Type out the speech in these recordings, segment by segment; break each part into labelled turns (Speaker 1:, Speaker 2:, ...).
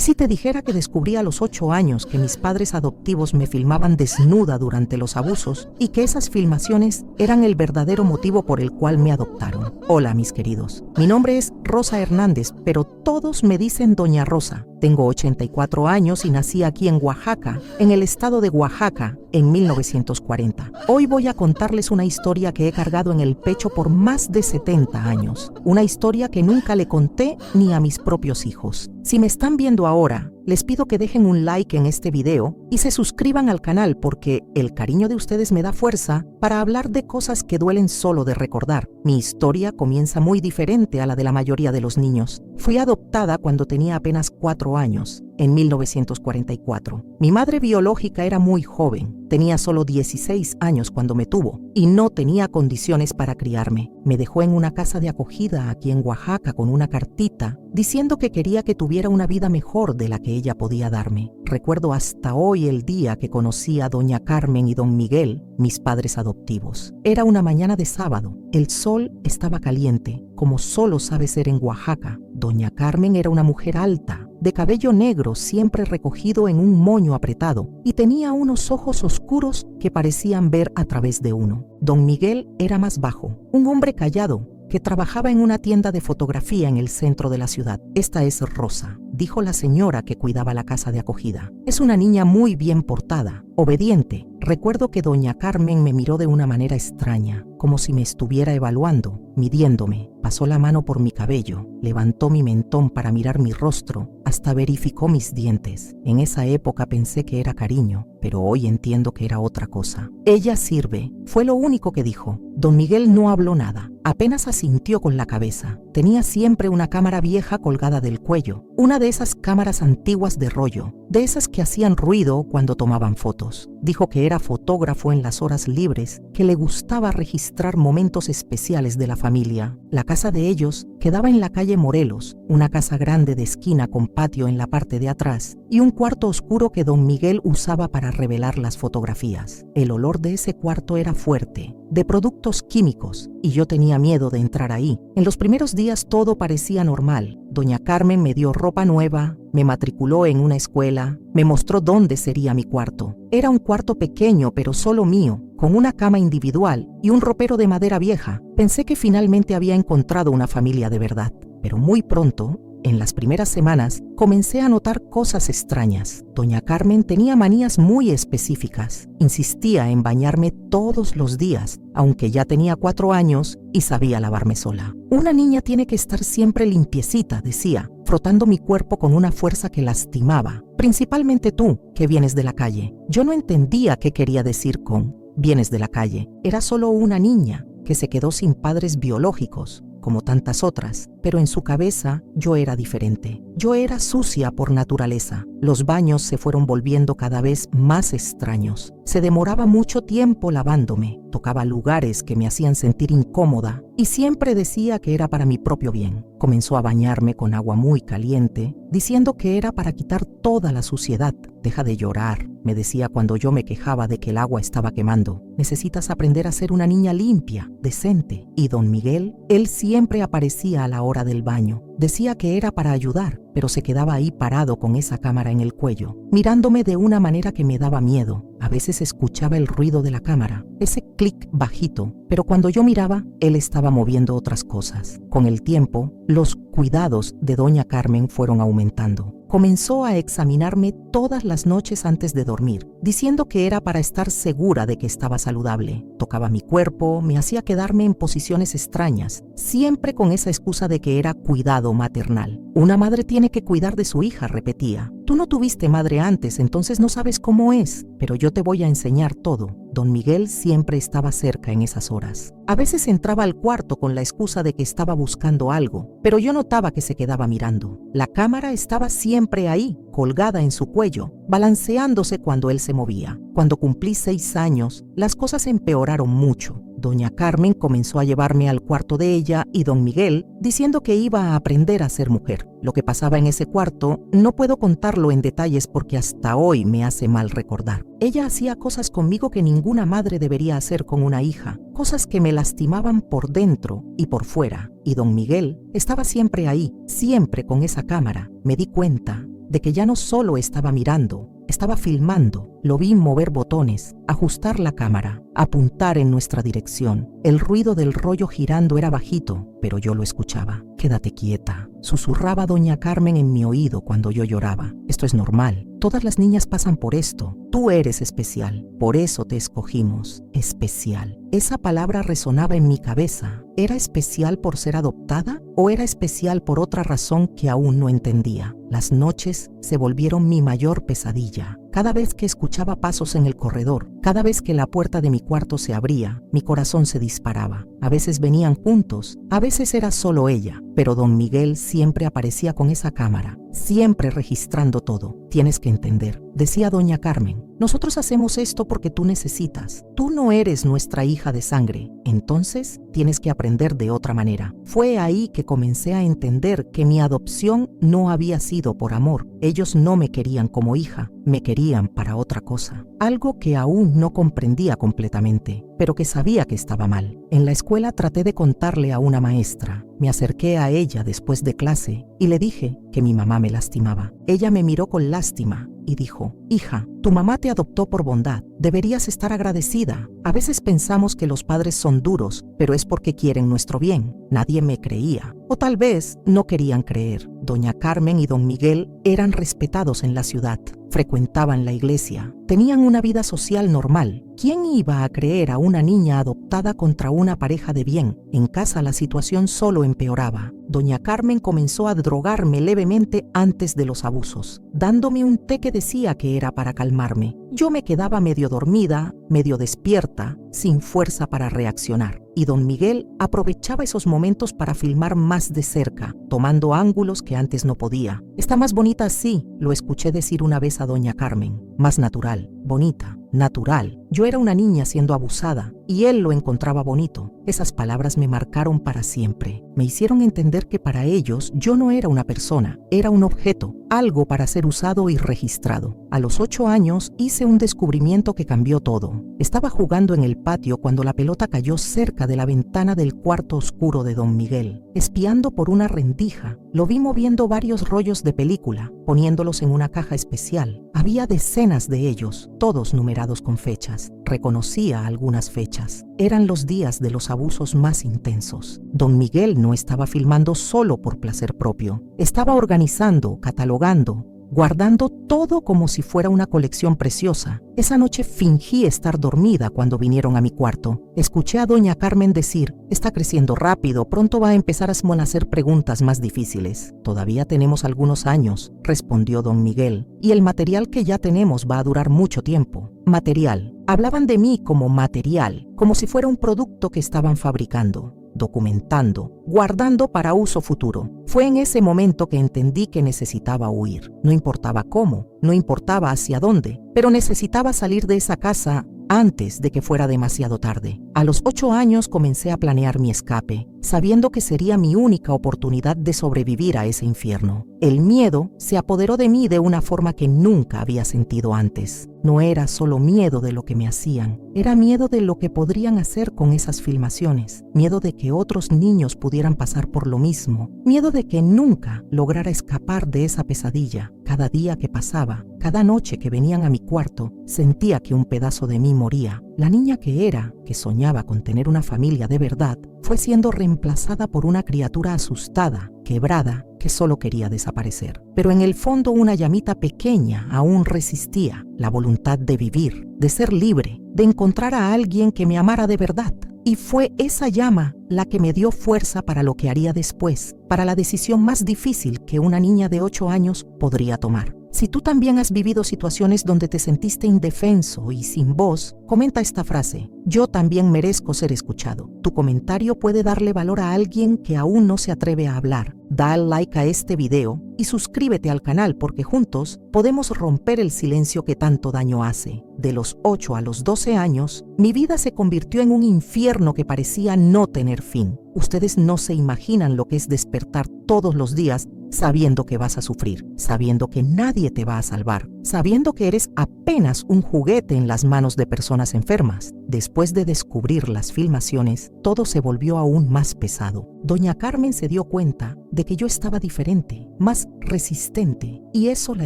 Speaker 1: si te dijera que descubrí a los 8 años que mis padres adoptivos me filmaban desnuda durante los abusos y que esas filmaciones eran el verdadero motivo por el cual me adoptaron? Hola, mis queridos. Mi nombre es Rosa Hernández, pero todos me dicen Doña Rosa. Tengo 84 años y nací aquí en Oaxaca, en el estado de Oaxaca, en 1940. Hoy voy a contarles una historia que he cargado en el pecho por más de 70 años. Una historia que nunca le conté ni a mis propios hijos. Si me están viendo ahora, les pido que dejen un like en este video y se suscriban al canal porque el cariño de ustedes me da fuerza para hablar de cosas que duelen solo de recordar. Mi historia comienza muy diferente a la de la mayoría de los niños. Fui adoptada cuando tenía apenas 4 años, en 1944. Mi madre biológica era muy joven, tenía solo 16 años cuando me tuvo y no tenía condiciones para criarme. Me dejó en una casa de acogida aquí en Oaxaca con una cartita diciendo que quería que tuviera una vida mejor de la que ella podía darme. Recuerdo hasta hoy el día que conocí a doña Carmen y don Miguel, mis padres adoptivos. Era una mañana de sábado. El sol estaba caliente, como solo sabe ser en Oaxaca. Doña Carmen era una mujer alta, de cabello negro siempre recogido en un moño apretado, y tenía unos ojos oscuros que parecían ver a través de uno. Don Miguel era más bajo, un hombre callado, que trabajaba en una tienda de fotografía en el centro de la ciudad. Esta es Rosa, dijo la señora que cuidaba la casa de acogida. Es una niña muy bien portada, obediente. Recuerdo que doña Carmen me miró de una manera extraña, como si me estuviera evaluando, midiéndome. Pasó la mano por mi cabello, levantó mi mentón para mirar mi rostro, hasta verificó mis dientes. En esa época pensé que era cariño, pero hoy entiendo que era otra cosa. Ella sirve, fue lo único que dijo. Don Miguel no habló nada, apenas asintió con la cabeza. Tenía siempre una cámara vieja colgada del cuello, una de esas cámaras antiguas de rollo, de esas que hacían ruido cuando tomaban fotos. Dijo que era fotógrafo en las horas libres, que le gustaba registrar momentos especiales de la familia. La casa de ellos quedaba en la calle Morelos, una casa grande de esquina con patio en la parte de atrás y un cuarto oscuro que don Miguel usaba para revelar las fotografías. El olor de ese cuarto era fuerte, de productos químicos, y yo tenía miedo de entrar ahí. En los primeros días todo parecía normal. Doña Carmen me dio ropa nueva, me matriculó en una escuela, me mostró dónde sería mi cuarto. Era un cuarto pequeño pero solo mío, con una cama individual y un ropero de madera vieja. Pensé que finalmente había encontrado una familia de verdad, pero muy pronto, en las primeras semanas, comencé a notar cosas extrañas. Doña Carmen tenía manías muy específicas. Insistía en bañarme todos los días, aunque ya tenía 4 años y sabía lavarme sola. Una niña tiene que estar siempre limpiecita, decía, frotando mi cuerpo con una fuerza que lastimaba. Principalmente tú, que vienes de la calle. Yo no entendía qué quería decir con vienes de la calle. Era solo una niña que se quedó sin padres biológicos, como tantas otras, pero en su cabeza yo era diferente. Yo era sucia por naturaleza. Los baños se fueron volviendo cada vez más extraños. Se demoraba mucho tiempo lavándome, tocaba lugares que me hacían sentir incómoda y siempre decía que era para mi propio bien. Comenzó a bañarme con agua muy caliente, diciendo que era para quitar toda la suciedad. Deja de llorar, me decía cuando yo me quejaba de que el agua estaba quemando. Necesitas aprender a ser una niña limpia, decente. Y don Miguel, él siempre aparecía a la hora del baño. Decía que era para ayudar, pero se quedaba ahí parado con esa cámara en el cuello, mirándome de una manera que me daba miedo. A veces escuchaba el ruido de la cámara, ese clic bajito, pero cuando yo miraba, él estaba moviendo otras cosas. Con el tiempo, los cuidados de doña Carmen fueron aumentando. Comenzó a examinarme todas las noches antes de dormir, diciendo que era para estar segura de que estaba saludable. Tocaba mi cuerpo, me hacía quedarme en posiciones extrañas, siempre con esa excusa de que era cuidado maternal. Una madre tiene que cuidar de su hija, repetía. Tú no tuviste madre antes, entonces no sabes cómo es, pero yo te voy a enseñar todo. Don Miguel siempre estaba cerca en esas horas. A veces entraba al cuarto con la excusa de que estaba buscando algo, pero yo notaba que se quedaba mirando. La cámara estaba siempre ahí, colgada en su cuello, balanceándose cuando él se movía. Cuando cumplí 6 años, las cosas empeoraron mucho. Doña Carmen comenzó a llevarme al cuarto de ella y don Miguel diciendo que iba a aprender a ser mujer. Lo que pasaba en ese cuarto no puedo contarlo en detalles porque hasta hoy me hace mal recordar. Ella hacía cosas conmigo que ninguna madre debería hacer con una hija, cosas que me lastimaban por dentro y por fuera. Y don Miguel estaba siempre ahí, siempre con esa cámara. Me di cuenta de que ya no solo estaba mirando, estaba filmando. Lo vi mover botones, ajustar la cámara, apuntar en nuestra dirección. El ruido del rollo girando era bajito, pero yo lo escuchaba. «Quédate quieta», susurraba doña Carmen en mi oído cuando yo lloraba. «Esto es normal. Todas las niñas pasan por esto. Tú eres especial. Por eso te escogimos. Especial». Esa palabra resonaba en mi cabeza. ¿Era especial por ser adoptada o era especial por otra razón que aún no entendía? Las noches se volvieron mi mayor pesadilla. Cada vez que escuchaba pasos en el corredor, cada vez que la puerta de mi cuarto se abría, mi corazón se disparaba. A veces venían juntos, a veces era solo ella, pero don Miguel siempre aparecía con esa cámara, siempre registrando todo. «Tienes que entender», decía doña Carmen, «nosotros hacemos esto porque tú necesitas. Tú no eres nuestra hija de sangre, entonces tienes que aprender de otra manera». Fue ahí que comencé a entender que mi adopción no había sido por amor. Ellos no me querían como hija, me querían para otra cosa. Algo que aún no comprendía completamente, pero que sabía que estaba mal. En la escuela traté de contarle a una maestra. Me acerqué a ella después de clase y le dije que mi mamá me lastimaba. Ella me miró con lástima y dijo: «Hija, tu mamá te adoptó por bondad. Deberías estar agradecida. A veces pensamos que los padres son duros, pero es porque quieren nuestro bien». Nadie me creía, o tal vez no querían creer. Doña Carmen y don Miguel eran respetados en la ciudad, frecuentaban la iglesia, tenían una vida social normal. ¿Quién iba a creer a una niña adoptada contra una pareja de bien? En casa la situación solo empeoraba. Doña Carmen comenzó a drogarme levemente antes de los abusos, dándome un té que decía que era para calmarme. Yo me quedaba medio dormida, medio despierta, sin fuerza para reaccionar. Y don Miguel aprovechaba esos momentos para filmar más de cerca, tomando ángulos que antes no podía. «Está más bonita así», lo escuché decir una vez a doña Carmen. «Más natural, bonita, natural». Yo era una niña siendo abusada y él lo encontraba bonito. Esas palabras me marcaron para siempre. Me hicieron entender que para ellos yo no era una persona, era un objeto, algo para ser usado y registrado. A los 8 años hice un descubrimiento que cambió todo. Estaba jugando en el patio cuando la pelota cayó cerca de la ventana del cuarto oscuro de don Miguel. Espiando por una rendija, lo vi moviendo varios rollos de película, poniéndolos en una caja especial. Había decenas de ellos, todos numerados con fechas. Reconocía algunas fechas. Eran los días de los abusos más intensos. Don Miguel no estaba filmando solo por placer propio. Estaba organizando, catalogando, guardando todo como si fuera una colección preciosa. Esa noche fingí estar dormida cuando vinieron a mi cuarto. Escuché a doña Carmen decir: «Está creciendo rápido, pronto va a empezar a hacer preguntas más difíciles». «Todavía tenemos algunos años», respondió don Miguel, «y el material que ya tenemos va a durar mucho tiempo». Material. Hablaban de mí como material, como si fuera un producto que estaban fabricando, documentando, guardando para uso futuro. Fue en ese momento que entendí que necesitaba huir. No importaba cómo, no importaba hacia dónde, pero necesitaba salir de esa casa antes de que fuera demasiado tarde. A los 8 años comencé a planear mi escape, sabiendo que sería mi única oportunidad de sobrevivir a ese infierno. El miedo se apoderó de mí de una forma que nunca había sentido antes. No era solo miedo de lo que me hacían, era miedo de lo que podrían hacer con esas filmaciones, miedo de que otros niños pudieran pasar por lo mismo, miedo de que nunca lograra escapar de esa pesadilla. Cada día que pasaba, cada noche que venían a mi cuarto, sentía que un pedazo de mí moría. La niña que era, que soñaba con tener una familia de verdad, fue siendo reemplazada por una criatura asustada, quebrada, que solo quería desaparecer. Pero en el fondo una llamita pequeña aún resistía, la voluntad de vivir, de ser libre, de encontrar a alguien que me amara de verdad. Y fue esa llama la que me dio fuerza para lo que haría después, para la decisión más difícil que una niña de 8 años podría tomar. Si tú también has vivido situaciones donde te sentiste indefenso y sin voz, comenta esta frase: «Yo también merezco ser escuchado». Tu comentario puede darle valor a alguien que aún no se atreve a hablar. Da el like a este video y suscríbete al canal porque juntos podemos romper el silencio que tanto daño hace. De los 8 a los 12 años, mi vida se convirtió en un infierno que parecía no tener fin. Ustedes no se imaginan lo que es despertar todos los días sabiendo que vas a sufrir, sabiendo que nadie te va a salvar, sabiendo que eres apenas un juguete en las manos de personas enfermas. Después de descubrir las filmaciones, todo se volvió aún más pesado. Doña Carmen se dio cuenta de que yo estaba diferente, más resistente, y eso la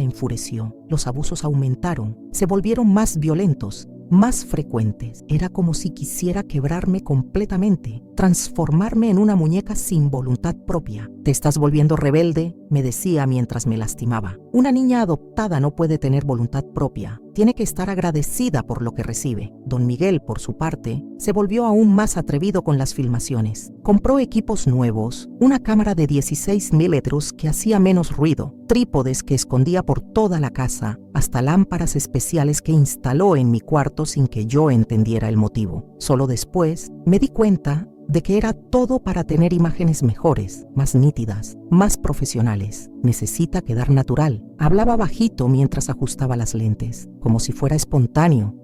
Speaker 1: enfureció. Los abusos aumentaron, se volvieron más violentos, más frecuentes. Era como si quisiera quebrarme completamente, transformarme en una muñeca sin voluntad propia. «Te estás volviendo rebelde», me decía mientras me lastimaba. «Una niña adoptada no puede tener voluntad propia. Tiene que estar agradecida por lo que recibe». Don Miguel, por su parte, se volvió aún más atrevido con las filmaciones. Compró equipos nuevos, una cámara de 16 milímetros que hacía menos ruido, trípodes que escondía por toda la casa, hasta lámparas especiales que instaló en mi cuarto sin que yo entendiera el motivo. Solo después me di cuenta de que era todo para tener imágenes mejores, más nítidas, más profesionales. Necesita quedar natural. Hablaba bajito mientras ajustaba las lentes, como si fuera espontáneo,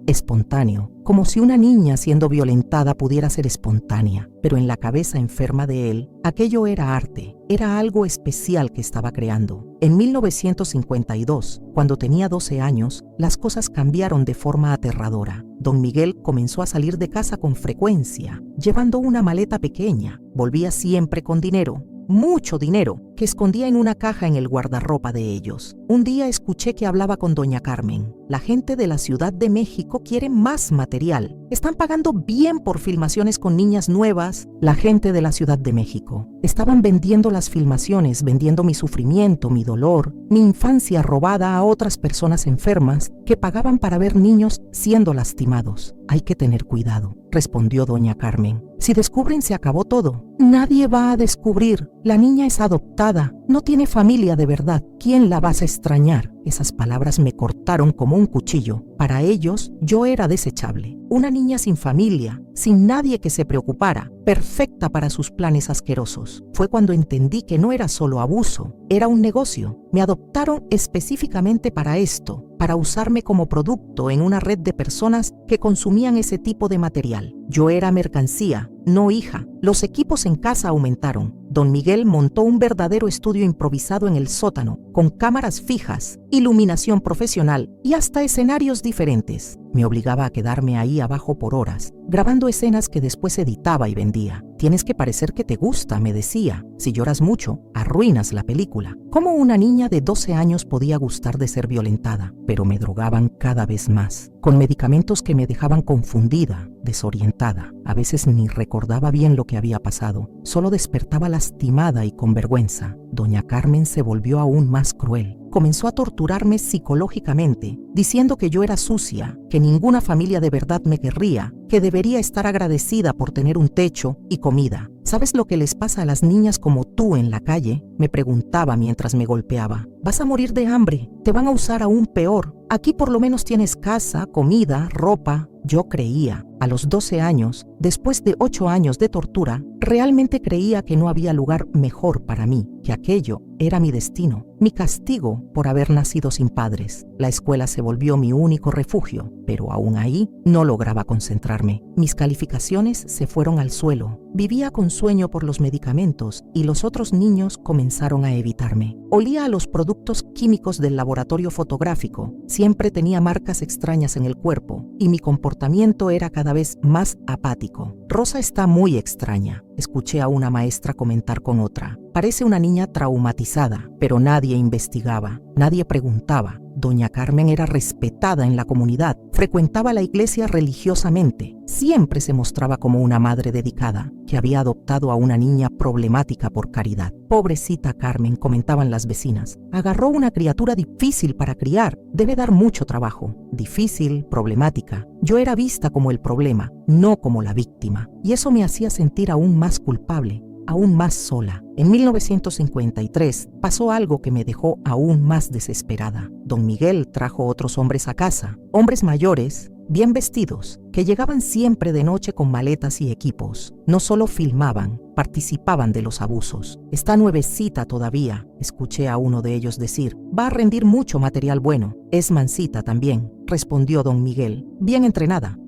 Speaker 1: como si una niña siendo violentada pudiera ser espontánea. Pero en la cabeza enferma de él, aquello era arte, era algo especial que estaba creando. En 1952, cuando tenía 12 años, las cosas cambiaron de forma aterradora. Don Miguel comenzó a salir de casa con frecuencia, llevando una maleta pequeña. Volvía siempre con dinero, mucho dinero, que escondía en una caja en el guardarropa de ellos. Un día escuché que hablaba con doña Carmen. La gente de la Ciudad de México quiere más material. Están pagando bien por filmaciones con niñas nuevas. La gente de la Ciudad de México. Estaban vendiendo las filmaciones, vendiendo mi sufrimiento, mi dolor, mi infancia robada a otras personas enfermas que pagaban para ver niños siendo lastimados. Hay que tener cuidado, respondió doña Carmen. Si descubren, se acabó todo. Nadie va a descubrir. La niña es adoptada, no tiene familia de verdad. ¿Quién la vas a extrañar? Esas palabras me cortaron como un cuchillo. Para ellos, yo era desechable. Una niña sin familia, sin nadie que se preocupara, perfecta para sus planes asquerosos. Fue cuando entendí que no era solo abuso, era un negocio. Me adoptaron específicamente para esto, para usarme como producto en una red de personas que consumían ese tipo de material. Yo era mercancía, no hija. Los equipos en casa aumentaron. Don Miguel montó un verdadero estudio improvisado en el sótano, con cámaras fijas, iluminación profesional y hasta escenarios diferentes. Me obligaba a quedarme ahí abajo por horas, grabando escenas que después editaba y vendía. Tienes que parecer que te gusta, me decía. Si lloras mucho, arruinas la película. ¿Cómo una niña de 12 años podía gustar de ser violentada? Pero me drogaban cada vez más, con medicamentos que me dejaban confundida, desorientada. A veces ni recordaba bien lo que había pasado, solo despertaba lastimada y con vergüenza. Doña Carmen se volvió aún más cruel. Comenzó a torturarme psicológicamente, diciendo que yo era sucia, que ninguna familia de verdad me querría, que debería estar agradecida por tener un techo y comida. ¿Sabes lo que les pasa a las niñas como tú en la calle?, me preguntaba mientras me golpeaba. Vas a morir de hambre, te van a usar aún peor. Aquí por lo menos tienes casa, comida, ropa. Yo creía, a los 12 años, después de 8 años de tortura, realmente creía que no había lugar mejor para mí, que aquello era mi destino, mi castigo por haber nacido sin padres. La escuela se volvió mi único refugio, pero aún ahí no lograba concentrarme. Mis calificaciones se fueron al suelo. Vivía con sueño por los medicamentos y los otros niños comenzaron a evitarme. Olía a los productos químicos del laboratorio fotográfico. Siempre tenía marcas extrañas en el cuerpo y mi comportamiento era cada vez más apático. Rosa está muy extraña, escuché a una maestra comentar con otra. Parece una niña traumatizada, pero nadie investigaba, nadie preguntaba. Doña Carmen era respetada en la comunidad, frecuentaba la iglesia religiosamente, siempre se mostraba como una madre dedicada, que había adoptado a una niña problemática por caridad. Pobrecita Carmen, comentaban las vecinas, agarró una criatura difícil para criar, debe dar mucho trabajo. Difícil, problemática. Yo era vista como el problema, no como la víctima, y eso me hacía sentir aún más culpable, aún más sola. En 1953 pasó algo que me dejó aún más desesperada. Don Miguel trajo otros hombres a casa, hombres mayores, bien vestidos, que llegaban siempre de noche con maletas y equipos. No solo filmaban, participaban de los abusos. Está nuevecita todavía, escuché a uno de ellos decir. Va a rendir mucho material bueno. Es mansita también, respondió don Miguel. Bien entrenada,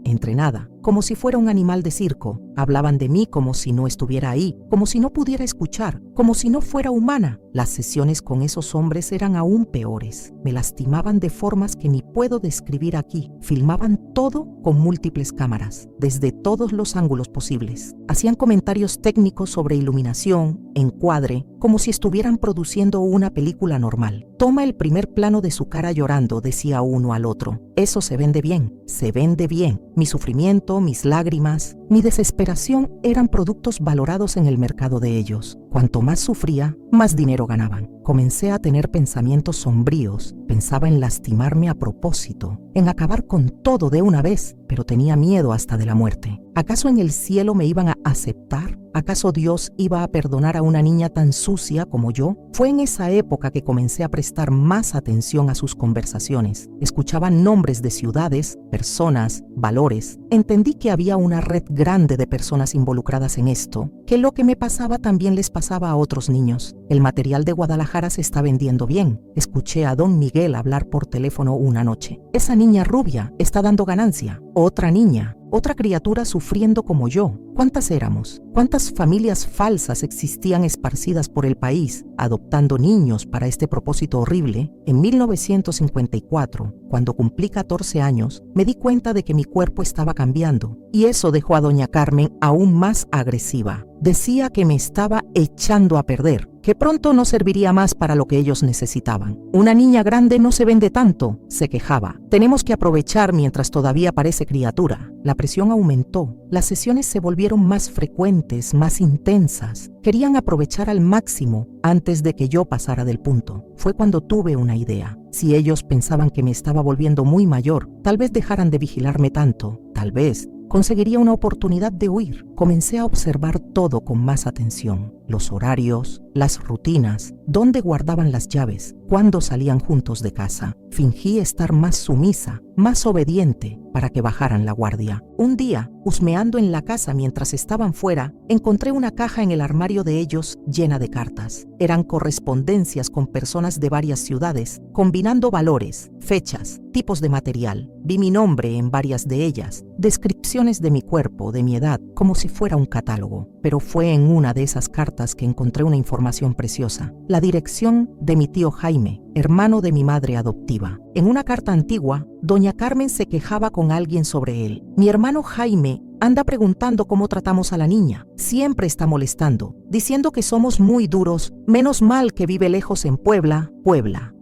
Speaker 1: como si fuera un animal de circo. Hablaban de mí como si no estuviera ahí, como si no pudiera escuchar, como si no fuera humana. Las sesiones con esos hombres eran aún peores. Me lastimaban de formas que ni puedo describir aquí. Filmaban todo con múltiples cámaras, desde todos los ángulos posibles. Hacían comentarios técnicos sobre iluminación, encuadre, como si estuvieran produciendo una película normal. Toma el primer plano de su cara llorando, decía uno al otro. Eso se vende bien, se vende bien. Mi sufrimiento, mis lágrimas, mi desesperación eran productos valorados en el mercado de ellos. Cuanto más sufría, más dinero ganaban. Comencé a tener pensamientos sombríos. Pensaba en lastimarme a propósito, en acabar con todo de una vez, pero tenía miedo hasta de la muerte. ¿Acaso en el cielo me iban a aceptar? ¿Acaso Dios iba a perdonar a una niña tan sucia como yo? Fue en esa época que comencé a prestar más atención a sus conversaciones. Escuchaba nombres de ciudades, personas, valores. Entendí que había una red grande de personas involucradas en esto, que lo que me pasaba también les pasaba a otros niños. El material de Guadalajara se está vendiendo bien. Escuché a don Miguel hablar por teléfono una noche. Esa niña rubia está dando ganancia. Otra niña. Otra criatura sufriendo como yo. ¿Cuántas éramos? ¿Cuántas familias falsas existían esparcidas por el país, adoptando niños para este propósito horrible? En 1954, cuando cumplí 14 años, me di cuenta de que mi cuerpo estaba cambiando, y eso dejó a doña Carmen aún más agresiva. Decía que me estaba echando a perder, que pronto no serviría más para lo que ellos necesitaban. Una niña grande no se vende tanto, se quejaba. Tenemos que aprovechar mientras todavía parece criatura. La presión aumentó. Las sesiones se volvieron más frecuentes, más intensas. Querían aprovechar al máximo antes de que yo pasara del punto. Fue cuando tuve una idea. Si ellos pensaban que me estaba volviendo muy mayor, tal vez dejaran de vigilarme tanto. Tal vez conseguiría una oportunidad de huir. Comencé a observar todo con más atención. Los horarios, las rutinas, dónde guardaban las llaves, cuándo salían juntos de casa. Fingí estar más sumisa, más obediente, para que bajaran la guardia. Un día, husmeando en la casa mientras estaban fuera, encontré una caja en el armario de ellos llena de cartas. Eran correspondencias con personas de varias ciudades, combinando valores, fechas, tipos de material. Vi mi nombre en varias de ellas, descripciones de mi cuerpo, de mi edad, como si fuera un catálogo. Pero fue en una de esas cartas que encontré una información preciosa. La dirección de mi tío Jaime, hermano de mi madre adoptiva. En una carta antigua, doña Carmen se quejaba con alguien sobre él. Mi hermano Jaime anda preguntando cómo tratamos a la niña. Siempre está molestando, diciendo que somos muy duros. Menos mal que vive lejos en Puebla.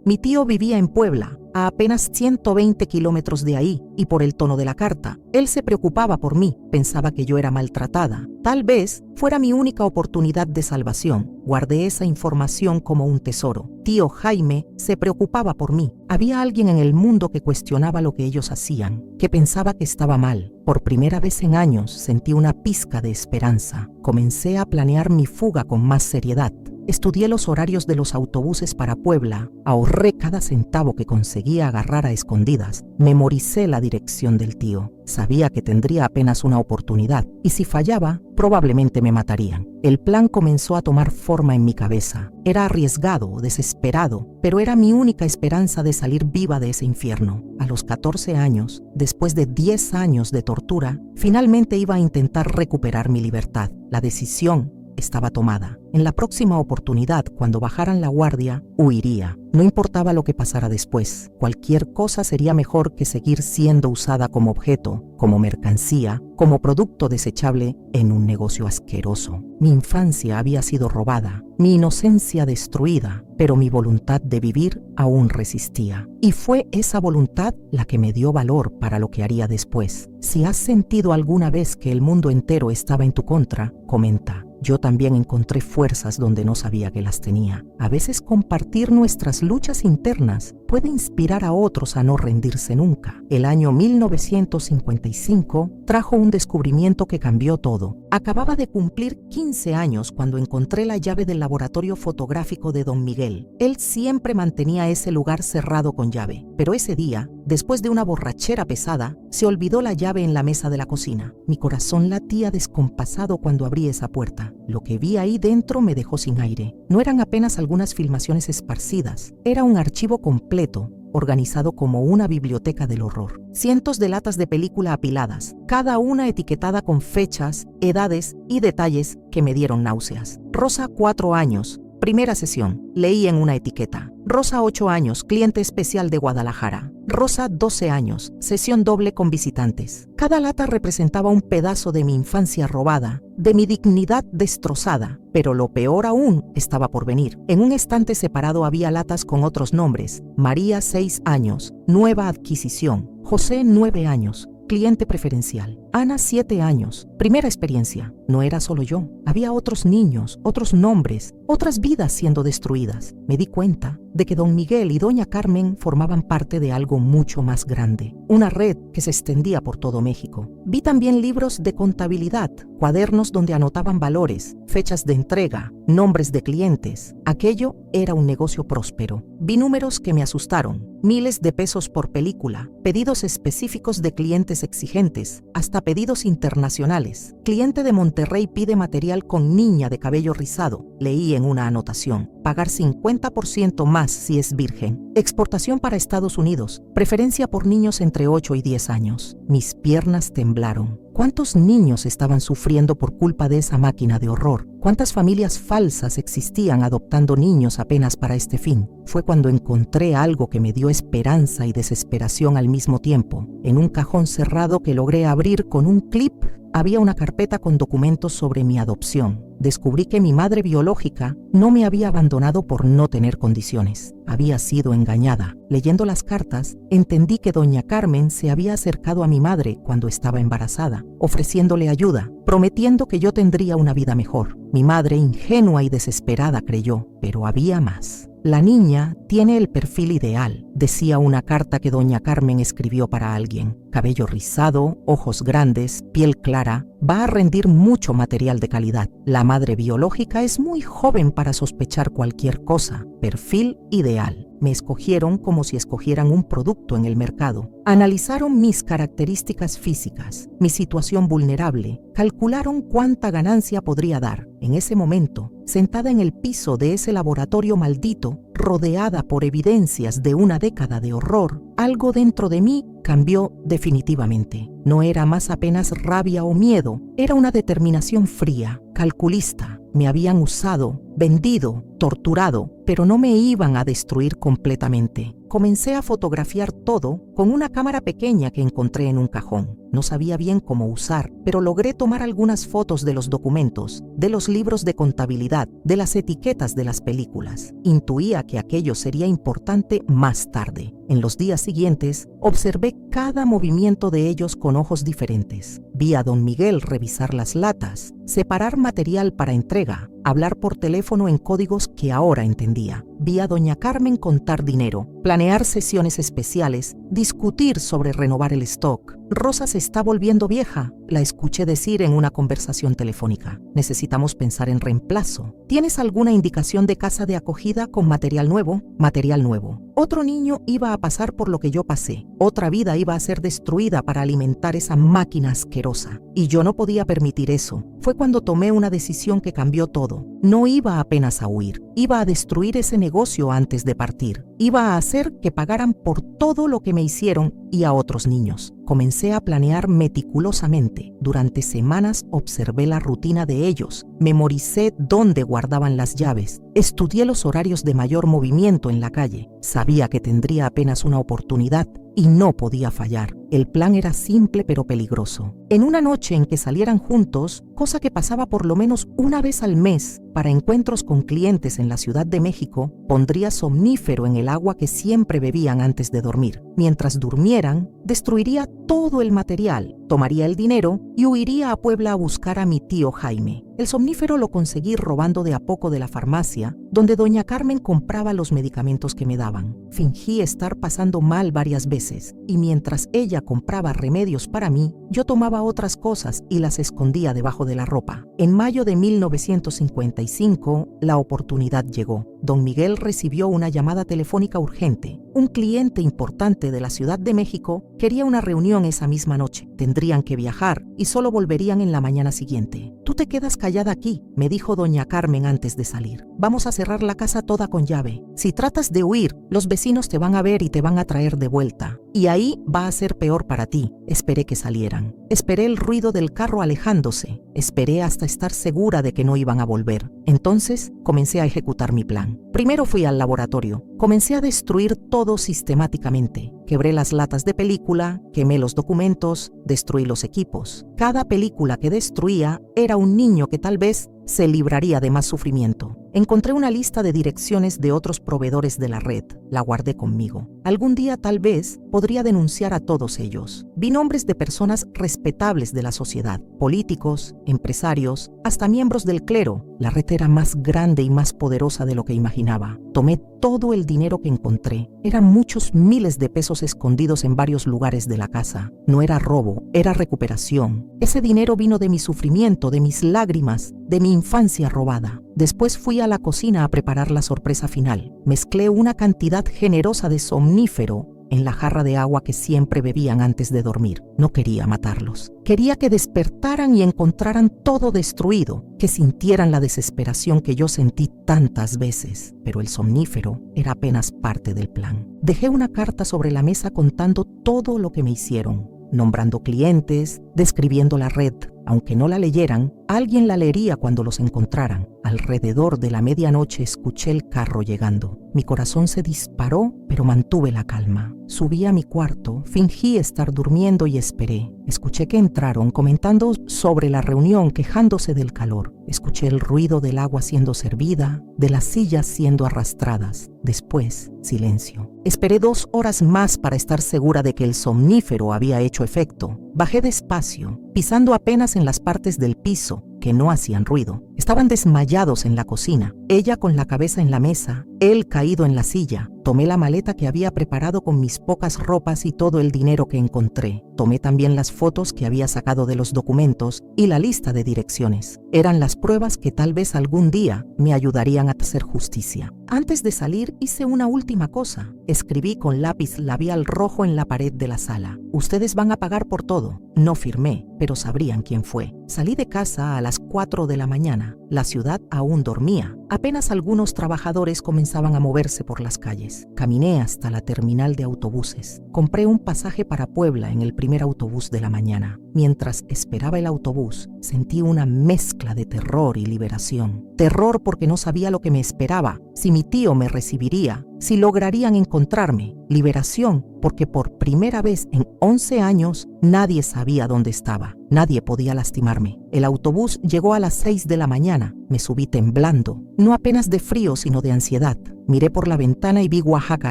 Speaker 1: Mi tío vivía en Puebla, a apenas 120 kilómetros de ahí, y por el tono de la carta, él se preocupaba por mí, pensaba que yo era maltratada. Tal vez fuera mi única oportunidad de salvación. Guardé esa información como un tesoro. Tío Jaime se preocupaba por mí. Había alguien en el mundo que cuestionaba lo que ellos hacían, que pensaba que estaba mal. Por primera vez en años sentí una pizca de esperanza. Comencé a planear mi fuga con más seriedad. Estudié los horarios de los autobuses para Puebla, ahorré cada centavo que conseguía agarrar a escondidas, memoricé la dirección del tío. Sabía que tendría apenas una oportunidad, y si fallaba, probablemente me matarían. El plan comenzó a tomar forma en mi cabeza. Era arriesgado, desesperado, pero era mi única esperanza de salir viva de ese infierno. A los 14 años, después de 10 años de tortura, finalmente iba a intentar recuperar mi libertad. La decisión estaba tomada. En la próxima oportunidad, cuando bajaran la guardia, huiría. No importaba lo que pasara después. Cualquier cosa sería mejor que seguir siendo usada como objeto, como mercancía, como producto desechable en un negocio asqueroso. Mi infancia había sido robada, mi inocencia destruida, pero mi voluntad de vivir aún resistía. Y fue esa voluntad la que me dio valor para lo que haría después. Si has sentido alguna vez que el mundo entero estaba en tu contra, comenta. Yo también encontré fuerzas donde no sabía que las tenía. A veces compartir nuestras luchas internas puede inspirar a otros a no rendirse nunca. El año 1955 trajo un descubrimiento que cambió todo. Acababa de cumplir 15 años cuando encontré la llave del laboratorio fotográfico de don Miguel. Él siempre mantenía ese lugar cerrado con llave, pero ese día, después de una borrachera pesada, se olvidó la llave en la mesa de la cocina. Mi corazón latía descompasado cuando abrí esa puerta. Lo que vi ahí dentro me dejó sin aire. No eran apenas algunas filmaciones esparcidas, era un archivo completo, organizado como una biblioteca del horror. Cientos de latas de película apiladas, cada una etiquetada con fechas, edades y detalles que me dieron náuseas. Rosa, 4 años. Primera sesión, leí en una etiqueta. Rosa, 8 años, cliente especial de Guadalajara. Rosa, 12 años, sesión doble con visitantes. Cada lata representaba un pedazo de mi infancia robada, de mi dignidad destrozada, pero lo peor aún estaba por venir. En un estante separado había latas con otros nombres. María, 6 años, nueva adquisición. José, 9 años, cliente preferencial. Ana, 7 años, primera experiencia. No era solo yo, había otros niños, otros nombres, otras vidas siendo destruidas. Me di cuenta de que don Miguel y doña Carmen formaban parte de algo mucho más grande, una red que se extendía por todo México. Vi también libros de contabilidad, cuadernos donde anotaban valores, fechas de entrega, nombres de clientes. Aquello era un negocio próspero. Vi números que me asustaron, miles de pesos por película, pedidos específicos de clientes exigentes, hasta pedidos internacionales. Cliente de Monterrey pide material con niña de cabello rizado. Leí en una anotación. Pagar 50% más si es virgen. Exportación para Estados Unidos. Preferencia por niños entre 8 y 10 años. Mis piernas temblaron. ¿Cuántos niños estaban sufriendo por culpa de esa máquina de horror? ¿Cuántas familias falsas existían adoptando niños apenas para este fin? Fue cuando encontré algo que me dio esperanza y desesperación al mismo tiempo. En un cajón cerrado que logré abrir con un clip, había una carpeta con documentos sobre mi adopción. Descubrí que mi madre biológica no me había abandonado por no tener condiciones. Había sido engañada. Leyendo las cartas, entendí que doña Carmen se había acercado a mi madre cuando estaba embarazada, ofreciéndole ayuda, prometiendo que yo tendría una vida mejor. Mi madre, ingenua y desesperada, creyó, pero había más. La niña tiene el perfil ideal, decía una carta que doña Carmen escribió para alguien. Cabello rizado, ojos grandes, piel clara, va a rendir mucho material de calidad. La madre biológica es muy joven para sospechar cualquier cosa. Perfil ideal. Me escogieron como si escogieran un producto en el mercado. Analizaron mis características físicas, mi situación vulnerable, calcularon cuánta ganancia podría dar. En ese momento, sentada en el piso de ese laboratorio maldito, rodeada por evidencias de una década de horror, algo dentro de mí cambió definitivamente. No era más apenas rabia o miedo, era una determinación fría, calculista. Me habían usado, vendido, torturado, pero no me iban a destruir completamente. Comencé a fotografiar todo con una cámara pequeña que encontré en un cajón. No sabía bien cómo usar, pero logré tomar algunas fotos de los documentos, de los libros de contabilidad, de las etiquetas de las películas. Intuía que aquello sería importante más tarde. En los días siguientes, observé cada movimiento de ellos con ojos diferentes. Vi a don Miguel revisar las latas, separar material para entrega, hablar por teléfono en códigos que ahora entendía. Vi a doña Carmen contar dinero, planear sesiones especiales, discutir sobre renovar el stock. Rosa se está volviendo vieja, la escuché decir en una conversación telefónica. Necesitamos pensar en reemplazo. ¿Tienes alguna indicación de casa de acogida con material nuevo? Material nuevo. Otro niño iba a pasar por lo que yo pasé. Otra vida iba a ser destruida para alimentar esa máquina asquerosa. Y yo no podía permitir eso. Fue cuando tomé una decisión que cambió todo. No iba apenas a huir. Iba a destruir ese negocio antes de partir. Iba a hacer que pagaran por todo lo que me hicieron y a otros niños. Comencé a planear meticulosamente. Durante semanas observé la rutina de ellos. Memoricé dónde guardaban las llaves. Estudié los horarios de mayor movimiento en la calle. Sabía que tendría apenas una oportunidad y no podía fallar. El plan era simple pero peligroso. En una noche en que salieran juntos, cosa que pasaba por lo menos una vez al mes, para encuentros con clientes en la Ciudad de México, pondría somnífero en el agua que siempre bebían antes de dormir. Mientras durmieran, destruiría todo el material, tomaría el dinero y huiría a Puebla a buscar a mi tío Jaime. El somnífero lo conseguí robando de a poco de la farmacia, donde doña Carmen compraba los medicamentos que me daban. Fingí estar pasando mal varias veces, y mientras ella compraba remedios para mí, yo tomaba otras cosas y las escondía debajo de la ropa. En mayo de 1955, la oportunidad llegó. Don Miguel recibió una llamada telefónica urgente. Un cliente importante de la Ciudad de México quería una reunión esa misma noche. Tendrían que viajar y solo volverían en la mañana siguiente. Tú te quedas callada aquí, me dijo doña Carmen antes de salir. Vamos a cerrar la casa toda con llave. Si tratas de huir, los vecinos te van a ver y te van a traer de vuelta. Y ahí va a ser peor para ti. Esperé que salieran. Esperé el ruido del carro alejándose. Esperé hasta estar segura de que no iban a volver. Entonces comencé a ejecutar mi plan. Primero fui al laboratorio. Comencé a destruir todo sistemáticamente. Quebré las latas de película, quemé los documentos, destruí los equipos. Cada película que destruía era un niño que tal vez se libraría de más sufrimiento. Encontré una lista de direcciones de otros proveedores de la red. La guardé conmigo. Algún día tal vez podría denunciar a todos ellos. Vi nombres de personas respetables de la sociedad, políticos, empresarios, hasta miembros del clero. La red era más grande y más poderosa de lo que imaginaba. Tomé todo el dinero que encontré. Eran muchos miles de pesos escondidos en varios lugares de la casa. No era robo, era recuperación. Ese dinero vino de mi sufrimiento, de mis lágrimas, de mi infancia robada. Después fui a la cocina a preparar la sorpresa final. Mezclé una cantidad generosa de somnífero en la jarra de agua que siempre bebían antes de dormir. No quería matarlos. Quería que despertaran y encontraran todo destruido, que sintieran la desesperación que yo sentí tantas veces. Pero el somnífero era apenas parte del plan. Dejé una carta sobre la mesa contando todo lo que me hicieron, nombrando clientes, describiendo la red. Aunque no la leyeran, alguien la leería cuando los encontraran. Alrededor de la medianoche escuché el carro llegando. Mi corazón se disparó, pero mantuve la calma. Subí a mi cuarto, fingí estar durmiendo y esperé. Escuché que entraron comentando sobre la reunión, quejándose del calor. Escuché el ruido del agua siendo servida, de las sillas siendo arrastradas. Después, silencio. Esperé 2 horas más para estar segura de que el somnífero había hecho efecto. Bajé despacio, pisando apenas en las partes del piso que no hacían ruido. Estaban desmayados en la cocina, ella con la cabeza en la mesa, él caído en la silla. Tomé la maleta que había preparado con mis pocas ropas y todo el dinero que encontré. Tomé también las fotos que había sacado de los documentos y la lista de direcciones. Eran las pruebas que tal vez algún día me ayudarían a hacer justicia. Antes de salir hice una última cosa. Escribí con lápiz labial rojo en la pared de la sala. Ustedes van a pagar por todo. No firmé, pero sabrían quién fue. Salí de casa a las 4 de la mañana. La ciudad aún dormía. Apenas algunos trabajadores comenzaban a moverse por las calles. Caminé hasta la terminal de autobuses. Compré un pasaje para Puebla en el primer autobús de la mañana. Mientras esperaba el autobús, sentí una mezcla de terror y liberación. Terror porque no sabía lo que me esperaba, si mi tío me recibiría, si lograrían encontrarme. Liberación porque por primera vez en 11 años nadie sabía dónde estaba. Nadie podía lastimarme. El autobús llegó a las 6 de la mañana. Me subí temblando, no apenas de frío, sino de ansiedad. Miré por la ventana y vi Oaxaca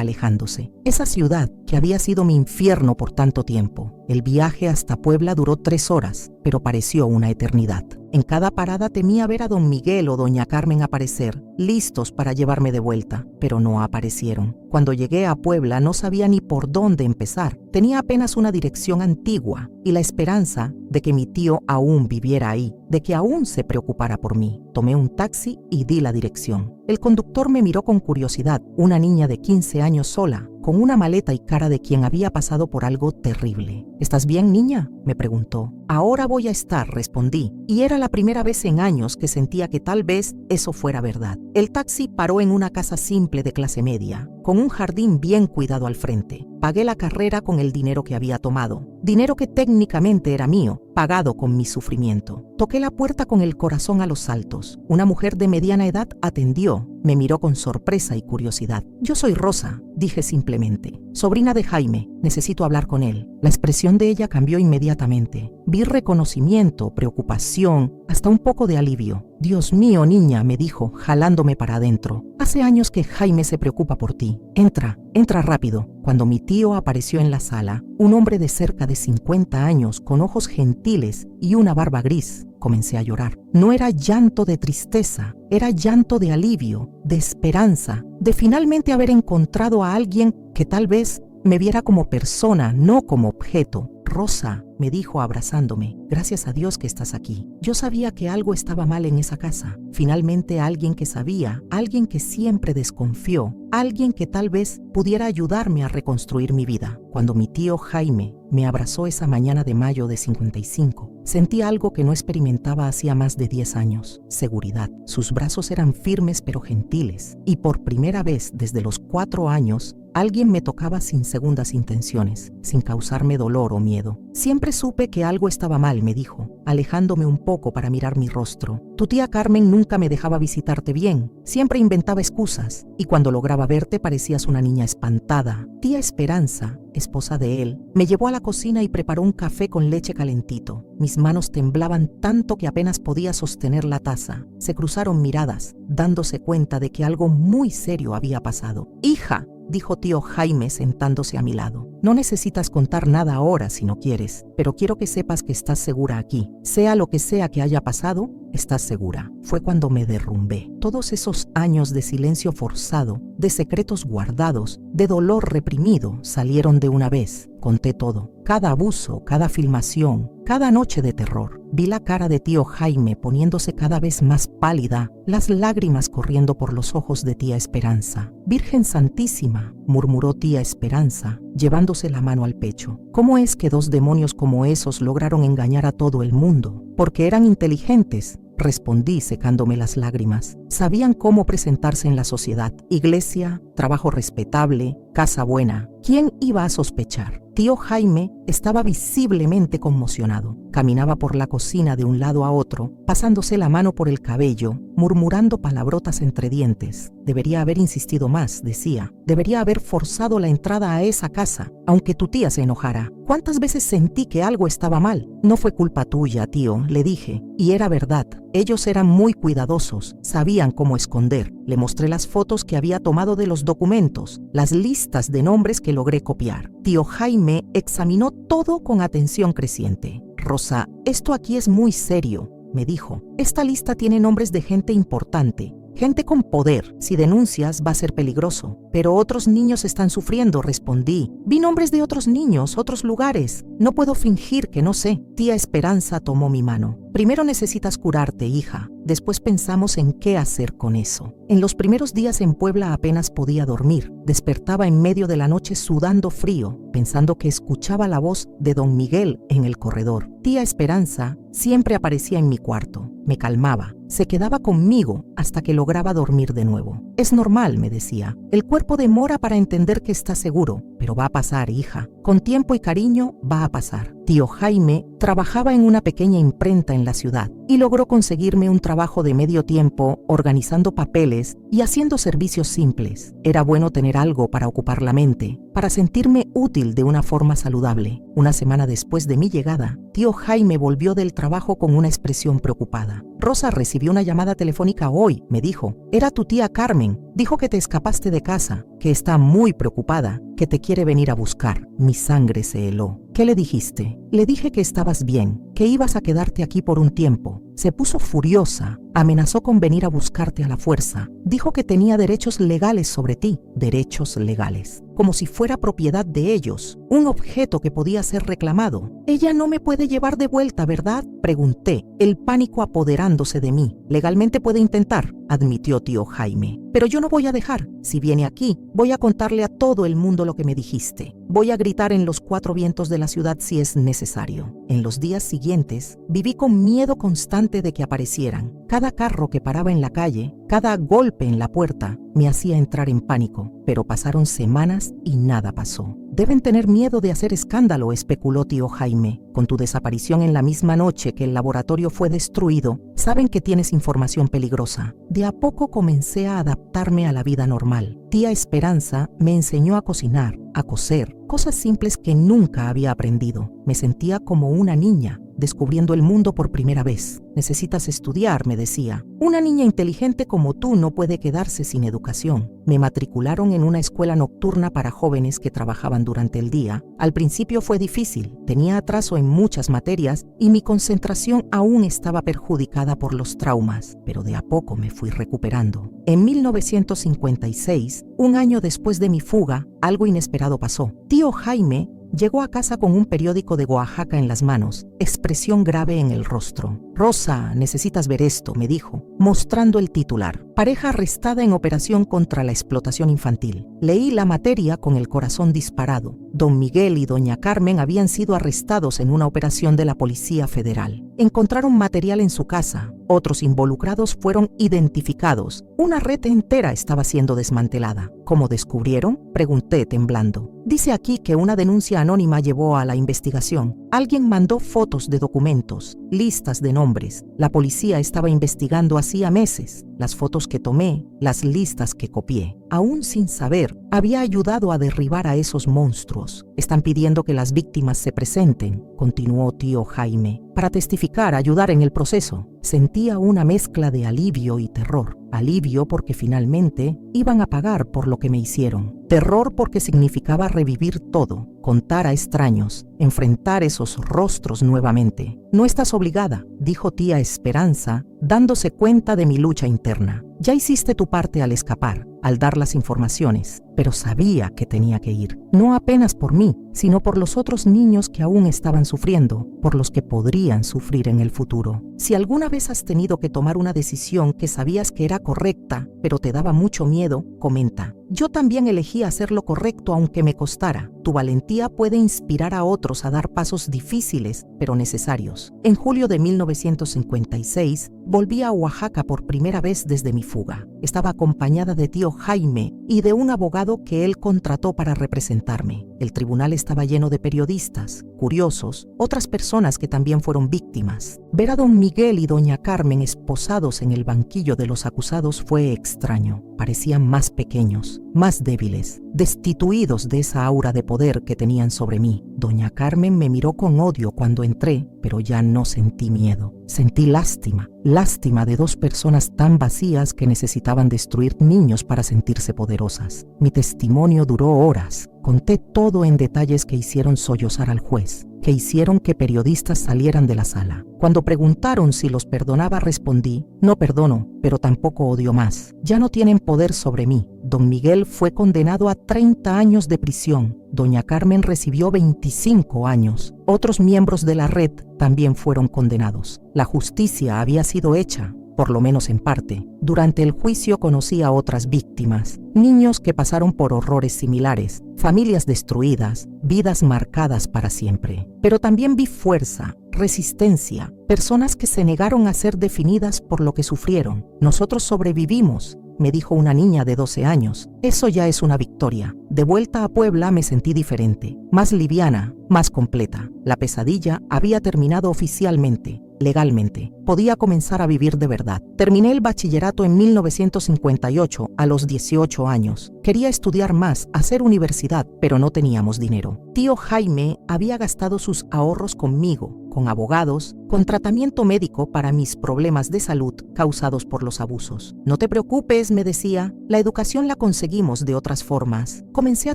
Speaker 1: alejándose. Esa ciudad que había sido mi infierno por tanto tiempo. El viaje hasta Puebla duró 3 horas, pero pareció una eternidad. En cada parada temía ver a don Miguel o doña Carmen aparecer, listos para llevarme de vuelta, pero no aparecieron. Cuando llegué a Puebla no sabía ni por dónde empezar. Tenía apenas una dirección antigua y la esperanza de que mi tío aún viviera ahí, de que aún se preocupara por mí. Tomé un taxi y di la dirección. El conductor me miró con curiosidad, una niña de 15 años sola, con una maleta y cara de quien había pasado por algo terrible. ¿Estás bien, niña?, me preguntó. Ahora voy a estar, respondí, y era la primera vez en años que sentía que tal vez eso fuera verdad. El taxi paró en una casa simple de clase media, con un jardín bien cuidado al frente. Pagué la carrera con el dinero que había tomado, dinero que técnicamente era mío, pagado con mi sufrimiento. Toqué la puerta con el corazón a los saltos. Una mujer de mediana edad atendió. Me miró con sorpresa y curiosidad. Yo soy Rosa, dije simplemente. Sobrina de Jaime, necesito hablar con él. La expresión de ella cambió inmediatamente. Vi reconocimiento, preocupación, hasta un poco de alivio. Dios mío, niña, me dijo, jalándome para adentro. Hace años que Jaime se preocupa por ti. Entra rápido. Cuando mi tío apareció en la sala, un hombre de cerca de 50 años, con ojos gentiles y una barba gris, comencé a llorar. No era llanto de tristeza, era llanto de alivio, de esperanza, de finalmente haber encontrado a alguien que tal vez me viera como persona, no como objeto. Rosa, me dijo abrazándome, gracias a Dios que estás aquí. Yo sabía que algo estaba mal en esa casa. Finalmente alguien que sabía, alguien que siempre desconfió, alguien que tal vez pudiera ayudarme a reconstruir mi vida. Cuando mi tío Jaime me abrazó esa mañana de mayo de 55, Sentí algo que no experimentaba hacía más de 10 años, seguridad. Sus brazos eran firmes pero gentiles, y por primera vez desde los 4 años, alguien me tocaba sin segundas intenciones, sin causarme dolor o miedo. Siempre supe que algo estaba mal, me dijo, alejándome un poco para mirar mi rostro. Tu tía Carmen nunca me dejaba visitarte bien, siempre inventaba excusas, y cuando lograba verte parecías una niña espantada. Tía Esperanza, esposa de él, me llevó a la cocina y preparó un café con leche calentito. Mis manos temblaban tanto que apenas podía sostener la taza. Se cruzaron miradas, dándose cuenta de que algo muy serio había pasado. «Hija», dijo tío Jaime sentándose a mi lado. «No necesitas contar nada ahora si no quieres, pero quiero que sepas que estás segura aquí. Sea lo que sea que haya pasado, estás segura». Fue cuando me derrumbé. Todos esos años de silencio forzado, de secretos guardados, de dolor reprimido, salieron de una vez. Conté todo, cada abuso, cada filmación, cada noche de terror. Vi la cara de tío Jaime poniéndose cada vez más pálida, las lágrimas corriendo por los ojos de tía Esperanza. «Virgen Santísima», murmuró tía Esperanza, llevándose la mano al pecho. «¿Cómo es que 2 demonios como esos lograron engañar a todo el mundo? Porque eran inteligentes», respondí secándome las lágrimas. Sabían cómo presentarse en la sociedad. Iglesia, trabajo respetable, casa buena. ¿Quién iba a sospechar? Tío Jaime estaba visiblemente conmocionado. Caminaba por la cocina de un lado a otro, pasándose la mano por el cabello, murmurando palabrotas entre dientes. Debería haber insistido más, decía. Debería haber forzado la entrada a esa casa, aunque tu tía se enojara. ¿Cuántas veces sentí que algo estaba mal? No fue culpa tuya, tío, le dije. Y era verdad. Ellos eran muy cuidadosos, sabían cómo esconder. Le mostré las fotos que había tomado de los documentos, las listas de nombres que logré copiar. Tío Jaime examinó todo con atención creciente. «Rosa, esto aquí es muy serio», me dijo. «Esta lista tiene nombres de gente importante. Gente con poder. Si denuncias va a ser peligroso». «Pero otros niños están sufriendo», respondí. «Vi nombres de otros niños, otros lugares. No puedo fingir que no sé». Tía Esperanza tomó mi mano. «Primero necesitas curarte, hija. Después pensamos en qué hacer con eso». En los primeros días en Puebla apenas podía dormir. Despertaba en medio de la noche sudando frío, pensando que escuchaba la voz de don Miguel en el corredor. Tía Esperanza siempre aparecía en mi cuarto. Me calmaba. Se quedaba conmigo hasta que lograba dormir de nuevo. «Es normal», me decía. «El cuerpo demora para entender que está seguro, pero va a pasar, hija. Con tiempo y cariño va a pasar». Tío Jaime trabajaba en una pequeña imprenta en la ciudad y logró conseguirme un trabajo de medio tiempo organizando papeles y haciendo servicios simples. Era bueno tener algo para ocupar la mente, para sentirme útil de una forma saludable. Una semana después de mi llegada, tío Jaime volvió del trabajo con una expresión preocupada. «Rosa recibió una llamada telefónica hoy», me dijo. «Era tu tía Carmen. Dijo que te escapaste de casa, que está muy preocupada, que te quiere venir a buscar». Mi sangre se heló. «¿Qué le dijiste?» «Le dije que estabas bien, que ibas a quedarte aquí por un tiempo». Se puso furiosa, amenazó con venir a buscarte a la fuerza. Dijo que tenía derechos legales sobre ti, derechos legales, como si fuera propiedad de ellos, un objeto que podía ser reclamado. «Ella no me puede llevar de vuelta, ¿verdad?», pregunté, el pánico apoderándose de mí. «Legalmente puede intentar», admitió tío Jaime. «Pero yo no voy a dejar. Si viene aquí, voy a contarle a todo el mundo lo que me dijiste. Voy a gritar en los 4 vientos de la ciudad si es necesario». En los días siguientes, viví con miedo constante de que aparecieran. Cada carro que paraba en la calle, cada golpe en la puerta, me hacía entrar en pánico. Pero pasaron semanas y nada pasó. «Deben tener miedo de hacer escándalo», especuló tío Jaime. «Con tu desaparición en la misma noche que el laboratorio fue destruido, saben que tienes información peligrosa». De a poco comencé a adaptarme a la vida normal. Tía Esperanza me enseñó a cocinar, a coser, cosas simples que nunca había aprendido. Me sentía como una niña, descubriendo el mundo por primera vez. «Necesitas estudiar», me decía. «Una niña inteligente como tú no puede quedarse sin educación». Me matricularon en una escuela nocturna para jóvenes que trabajaban durante el día. Al principio fue difícil, tenía atraso en muchas materias y mi concentración aún estaba perjudicada por los traumas, pero de a poco me fui recuperando. En 1956, un año después de mi fuga, algo inesperado pasó. Tío Jaime llegó a casa con un periódico de Oaxaca en las manos, expresión grave en el rostro. «Rosa, necesitas ver esto», me dijo. mostrando el titular: pareja arrestada en operación contra la explotación infantil. Leí la materia con el corazón disparado. Don Miguel y doña Carmen habían sido arrestados en una operación de la Policía Federal. Encontraron material en su casa. Otros involucrados fueron identificados. Una red entera estaba siendo desmantelada. ¿Cómo descubrieron?, pregunté temblando. Dice aquí que una denuncia anónima llevó a la investigación. Alguien mandó fotos de documentos, listas de nombres. La policía estaba investigando hacía meses. Las fotos que tomé, las listas que copié. Aún sin saber, había ayudado a derribar a esos monstruos. Están pidiendo que las víctimas se presenten, continuó tío Jaime, para testificar, ayudar en el proceso. Sentía una mezcla de alivio y terror. Alivio porque finalmente iban a pagar por lo que me hicieron. Terror porque significaba revivir todo, contar a extraños, enfrentar esos rostros nuevamente. No estás obligada, dijo tía Esperanza, dándose cuenta de mi lucha interna. Ya hiciste tu parte al escapar, al dar las informaciones, pero sabía que tenía que ir. No apenas por mí, sino por los otros niños que aún estaban sufriendo, por los que podrían sufrir en el futuro. Si alguna vez has tenido que tomar una decisión que sabías que era correcta, pero te daba mucho miedo, comenta. Yo también elegí hacer lo correcto aunque me costara. Tu valentía puede inspirar a otros a dar pasos difíciles, pero necesarios. En julio de 1956, volví a Oaxaca por primera vez desde mi fuga. Estaba acompañada de tío Jaime y de un abogado que él contrató para representarme. El tribunal estaba lleno de periodistas, curiosos, otras personas que también fueron víctimas. Ver a don Miguel y doña Carmen esposados en el banquillo de los acusados fue extraño. Parecían más pequeños, más débiles, destituidos de esa aura de poder que tenían sobre mí. Doña Carmen me miró con odio cuando entré, pero ya no sentí miedo. Sentí lástima de dos personas tan vacías que necesitaban destruir niños para sentirse poderosas. Mi testimonio duró horas. Conté todo en detalles que hicieron sollozar al juez, que hicieron que periodistas salieran de la sala. Cuando preguntaron si los perdonaba, respondí: no perdono, pero tampoco odio más. Ya no tienen poder sobre mí. Don Miguel fue condenado a 30 años de prisión. Doña Carmen recibió 25 años. Otros miembros de la red también fueron condenados. La justicia había sido hecha, por lo menos en parte. Durante el juicio conocí a otras víctimas, niños que pasaron por horrores similares, familias destruidas, vidas marcadas para siempre. Pero también vi fuerza, resistencia, personas que se negaron a ser definidas por lo que sufrieron. Nosotros sobrevivimos, me dijo una niña de 12 años. Eso ya es una victoria. De vuelta a Puebla me sentí diferente, más liviana, más completa. La pesadilla había terminado oficialmente. Legalmente, podía comenzar a vivir de verdad. Terminé el bachillerato en 1958, a los 18 años. Quería estudiar más, hacer universidad, pero no teníamos dinero. Tío Jaime había gastado sus ahorros conmigo, con abogados, con tratamiento médico para mis problemas de salud causados por los abusos. No te preocupes, me decía, la educación la conseguimos de otras formas. Comencé a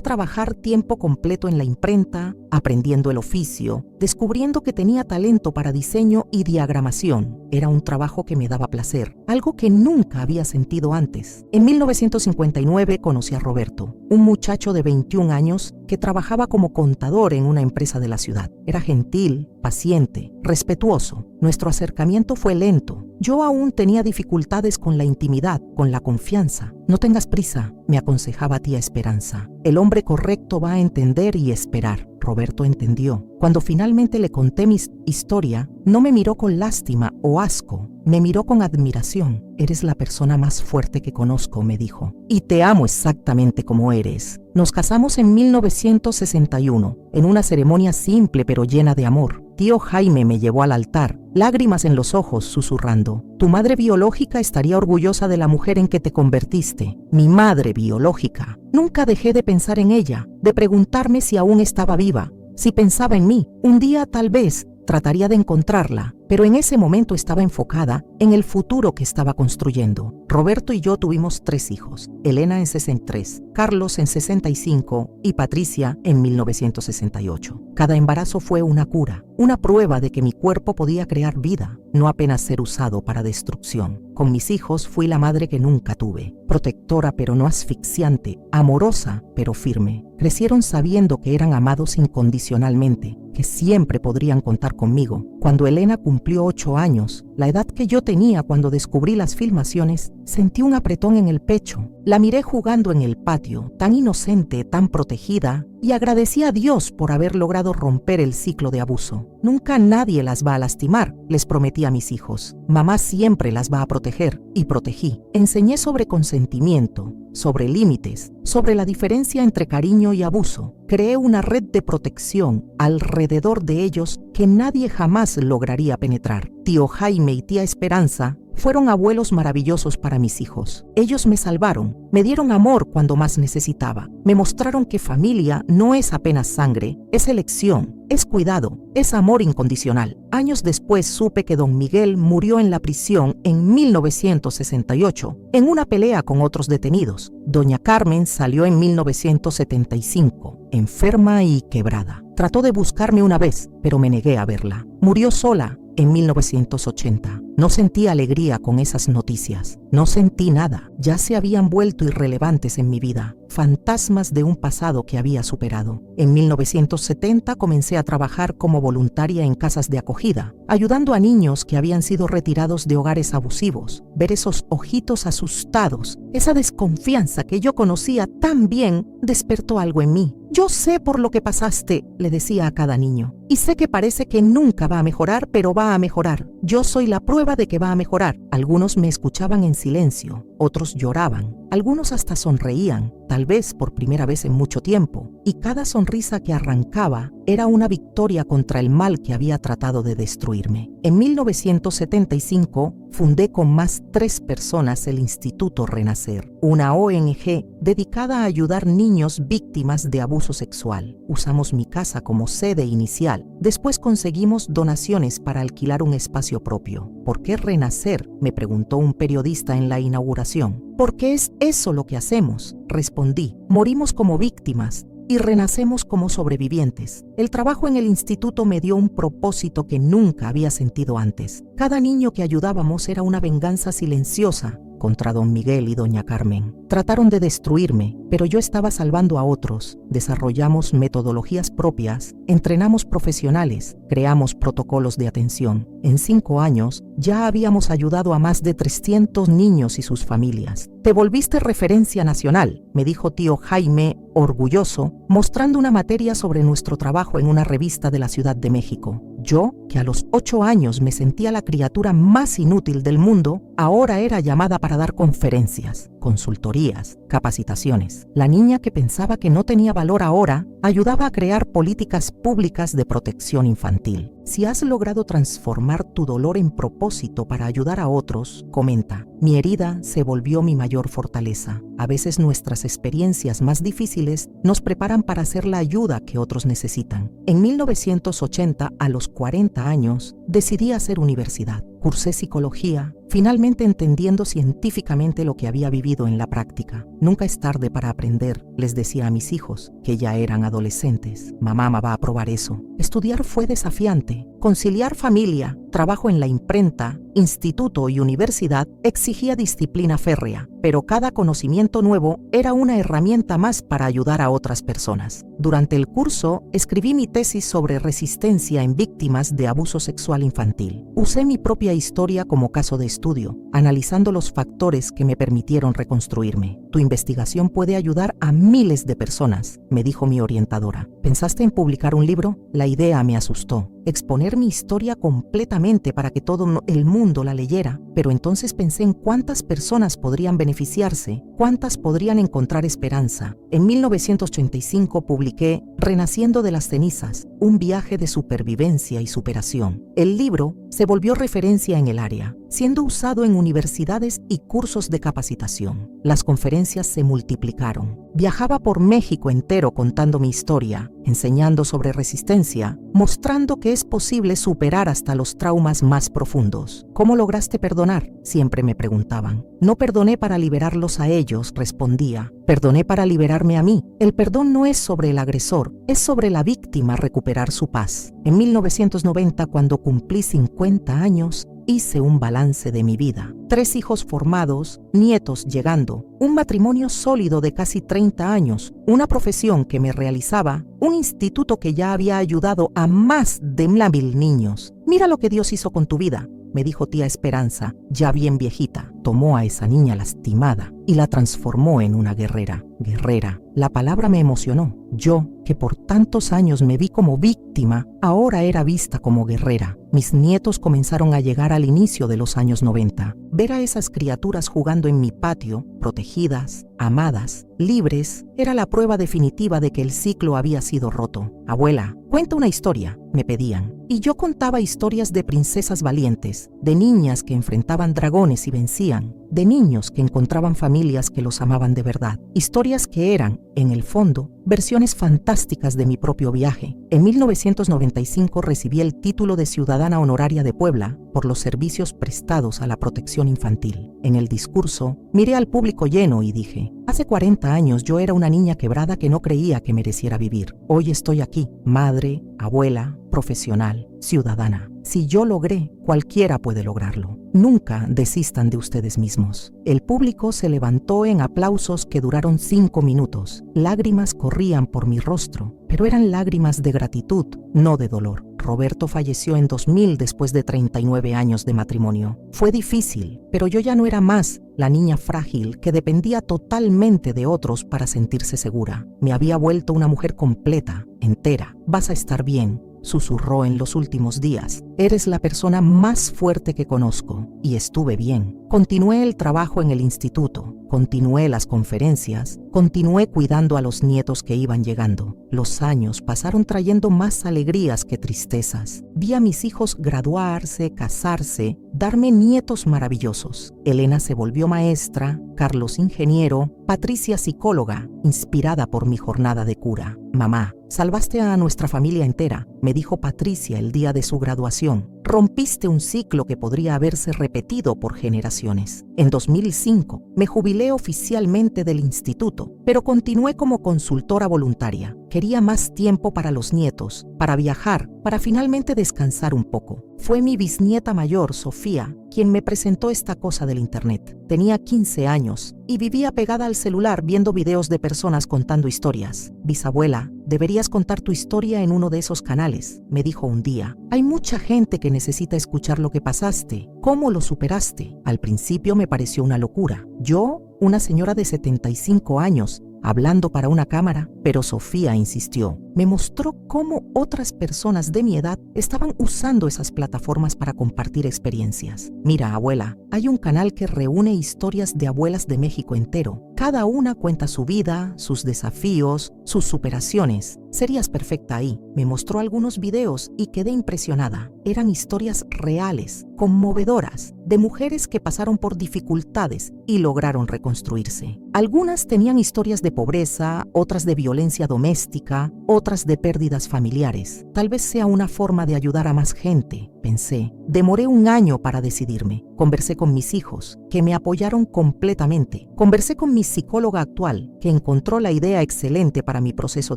Speaker 1: trabajar tiempo completo en la imprenta, aprendiendo el oficio, descubriendo que tenía talento para diseño y diagramación. Era un trabajo que me daba placer, algo que nunca había sentido antes. En 1959 conocí a Roberto, un muchacho de 21 años que trabajaba como contador en una empresa de la ciudad. Era gentil, paciente, respetuoso. Nuestro acercamiento fue lento. Yo aún tenía dificultades con la intimidad, con la confianza. No tengas prisa, me aconsejaba tía Esperanza. El hombre correcto va a entender y esperar. Roberto entendió. Cuando finalmente le conté mi historia, no me miró con lástima o asco, me miró con admiración. Eres la persona más fuerte que conozco, me dijo. Y te amo exactamente como eres. Nos casamos en 1961, en una ceremonia simple pero llena de amor. Tío Jaime me llevó al altar, lágrimas en los ojos, susurrando: tu madre biológica estaría orgullosa de la mujer en que te convertiste. Mi madre biológica. Nunca dejé de pensar en ella, de preguntarme si aún estaba viva, si pensaba en mí. Un día, tal vez, trataría de encontrarla, pero en ese momento estaba enfocada en el futuro que estaba construyendo. Roberto y yo tuvimos 3 hijos, Elena en 63, Carlos en 65 y Patricia en 1968. Cada embarazo fue una cura, una prueba de que mi cuerpo podía crear vida, no apenas ser usado para destrucción. Con mis hijos fui la madre que nunca tuve, protectora pero no asfixiante, amorosa pero firme. Crecieron sabiendo que eran amados incondicionalmente, que siempre podrían contar conmigo. Cuando Elena cumplió 8 años, la edad que yo tenía cuando descubrí las filmaciones, sentí un apretón en el pecho. La miré jugando en el patio, tan inocente, tan protegida, y agradecí a Dios por haber logrado romper el ciclo de abuso. Nunca nadie las va a lastimar, les prometí a mis hijos. Mamá siempre las va a proteger, y protegí. Enseñé sobre consentimiento, sobre límites, sobre la diferencia entre cariño y abuso. Creé una red de protección alrededor de ellos que nadie jamás lograría penetrar. Tío Jaime y tía Esperanza fueron abuelos maravillosos para mis hijos. Ellos me salvaron, me dieron amor cuando más necesitaba. Me mostraron que familia no es apenas sangre, es elección, es cuidado, es amor incondicional. Años después supe que don Miguel murió en la prisión en 1968, en una pelea con otros detenidos. Doña Carmen salió en 1975, enferma y quebrada. Trató de buscarme una vez, pero me negué a verla. Murió sola en 1980. No sentí alegría con esas noticias. No sentí nada. Ya se habían vuelto irrelevantes en mi vida. Fantasmas de un pasado que había superado. En 1970 comencé a trabajar como voluntaria en casas de acogida, ayudando a niños que habían sido retirados de hogares abusivos. Ver esos ojitos asustados, esa desconfianza que yo conocía tan bien, despertó algo en mí. Yo sé por lo que pasaste, le decía a cada niño, y sé que parece que nunca va a mejorar, pero va a mejorar. Yo soy la prueba de que va a mejorar. Algunos me escuchaban en silencio, otros lloraban, algunos hasta sonreían, tal vez por primera vez en mucho tiempo, y cada sonrisa que arrancaba era una victoria contra el mal que había tratado de destruirme. En 1975 fundé con más 3 personas el Instituto Renacer, una ONG dedicada a ayudar niños víctimas de abuso sexual. Usamos mi casa como sede inicial. Después conseguimos donaciones para alquilar un espacio propio. ¿Por qué Renacer?, me preguntó un periodista en la inauguración. Porque es eso lo que hacemos, respondí. Morimos como víctimas y renacemos como sobrevivientes. El trabajo en el instituto me dio un propósito que nunca había sentido antes. Cada niño que ayudábamos era una venganza silenciosa contra don Miguel y doña Carmen. Trataron de destruirme, pero yo estaba salvando a otros. Desarrollamos metodologías propias, entrenamos profesionales, creamos protocolos de atención. En 5 años ya habíamos ayudado a más de 300 niños y sus familias. Te volviste referencia nacional, me dijo tío Jaime, orgulloso, mostrando una materia sobre nuestro trabajo en una revista de la Ciudad de México. Yo, que a los 8 años me sentía la criatura más inútil del mundo, ahora era llamada para dar conferencias, consultorías, capacitaciones. La niña que pensaba que no tenía valor ahora, ayudaba a crear políticas públicas de protección infantil. Si has logrado transformar tu dolor en propósito para ayudar a otros, comenta, mi herida se volvió mi mayor fortaleza. A veces nuestras experiencias más difíciles nos preparan para hacer la ayuda que otros necesitan. En 1980, a los 40 años, decidí hacer universidad. Cursé psicología, finalmente entendiendo científicamente lo que había vivido en la práctica. Nunca es tarde para aprender, les decía a mis hijos, que ya eran adolescentes. Mamá va a probar eso. Estudiar fue desafiante. Conciliar familia, trabajo en la imprenta, instituto y universidad exigía disciplina férrea, pero cada conocimiento nuevo era una herramienta más para ayudar a otras personas. Durante el curso, escribí mi tesis sobre resistencia en víctimas de abuso sexual infantil. Usé mi propia historia como caso de estudio, analizando los factores que me permitieron reconstruirme. Tu investigación puede ayudar a miles de personas, me dijo mi orientadora. ¿Pensaste en publicar un libro? La idea me asustó. Exponer mi historia completamente para que todo el mundo la leyera, pero entonces pensé en cuántas personas podrían beneficiarse, cuántas podrían encontrar esperanza. En 1985 publiqué Renaciendo de las cenizas, un viaje de supervivencia y superación. El libro se volvió referencia en el área, siendo usado en universidades y cursos de capacitación. Las conferencias se multiplicaron. Viajaba por México entero contando mi historia, enseñando sobre resistencia, mostrando que es posible superar hasta los traumas más profundos. ¿Cómo lograste perdonar?, siempre me preguntaban. No perdoné para liberarlos a ellos, respondía. Perdoné para liberarme a mí. El perdón no es sobre el agresor, es sobre la víctima recuperar su paz. En 1990, cuando cumplí 50 años, Hice un balance de mi vida. 3 hijos formados, nietos llegando, un matrimonio sólido de casi 30 años, una profesión que me realizaba, un instituto que ya había ayudado a más de 1,000 niños. Mira lo que Dios hizo con tu vida, me dijo tía Esperanza, ya bien viejita. Tomó a esa niña lastimada y la transformó en una guerrera. Guerrera, la palabra me emocionó. Yo, que por tantos años me vi como víctima, ahora era vista como guerrera. Mis nietos comenzaron a llegar al inicio de los años 90. Ver a esas criaturas jugando en mi patio, protegidas, amadas, libres, era la prueba definitiva de que el ciclo había sido roto. Abuela, cuenta una historia, me pedían. Y yo contaba historias de princesas valientes, de niñas que enfrentaban dragones y vencían, de niños que encontraban familias que los amaban de verdad. Historias que eran, en el fondo, versiones fantásticas de mi propio viaje. En 1995 recibí el título de ciudadana honoraria de Puebla por los servicios prestados a la protección infantil. En el discurso, miré al público lleno y dije, hace 40 años yo era una niña quebrada que no creía que mereciera vivir. Hoy estoy aquí, madre, abuela, profesional, ciudadana. Si yo logré, cualquiera puede lograrlo. Nunca desistan de ustedes mismos. El público se levantó en aplausos que duraron 5 minutos. Lágrimas corrían por mi rostro, pero eran lágrimas de gratitud, no de dolor. Roberto falleció en 2000 después de 39 años de matrimonio. Fue difícil, pero yo ya no era más la niña frágil que dependía totalmente de otros para sentirse segura. Me había vuelto una mujer completa, entera. Vas a estar bien, susurró en los últimos días. Eres la persona más fuerte que conozco. Y estuve bien. Continué el trabajo en el instituto, continué las conferencias, continué cuidando a los nietos que iban llegando. Los años pasaron trayendo más alegrías que tristezas. Vi a mis hijos graduarse, casarse, darme nietos maravillosos. Elena se volvió maestra, Carlos ingeniero, Patricia psicóloga, inspirada por mi jornada de cura. Mamá, salvaste a nuestra familia entera, me dijo Patricia el día de su graduación. Rompiste un ciclo que podría haberse repetido por generaciones. En 2005 me jubilé oficialmente del instituto, pero continué como consultora voluntaria. Quería más tiempo para los nietos, para viajar, para finalmente descansar un poco. Fue mi bisnieta mayor, Sofía, quien me presentó esta cosa del internet. Tenía 15 años y vivía pegada al celular viendo videos de personas contando historias. Bisabuela, deberías contar tu historia en uno de esos canales, me dijo un día. Hay mucha gente que necesita escuchar lo que pasaste, cómo lo superaste. Al principio me pareció una locura. Yo, una señora de 75 años, hablando para una cámara, pero Sofía insistió. Me mostró cómo otras personas de mi edad estaban usando esas plataformas para compartir experiencias. Mira, abuela, hay un canal que reúne historias de abuelas de México entero. Cada una cuenta su vida, sus desafíos, sus superaciones. Serías perfecta ahí. Me mostró algunos videos y quedé impresionada. Eran historias reales, conmovedoras, de mujeres que pasaron por dificultades y lograron reconstruirse. Algunas tenían historias de pobreza, otras de violencia doméstica, otras de pérdidas familiares. Tal vez sea una forma de ayudar a más gente, pensé. Demoré 1 año para decidirme. Conversé con mis hijos, que me apoyaron completamente. Conversé con mi psicóloga actual, que encontró la idea excelente para mi proceso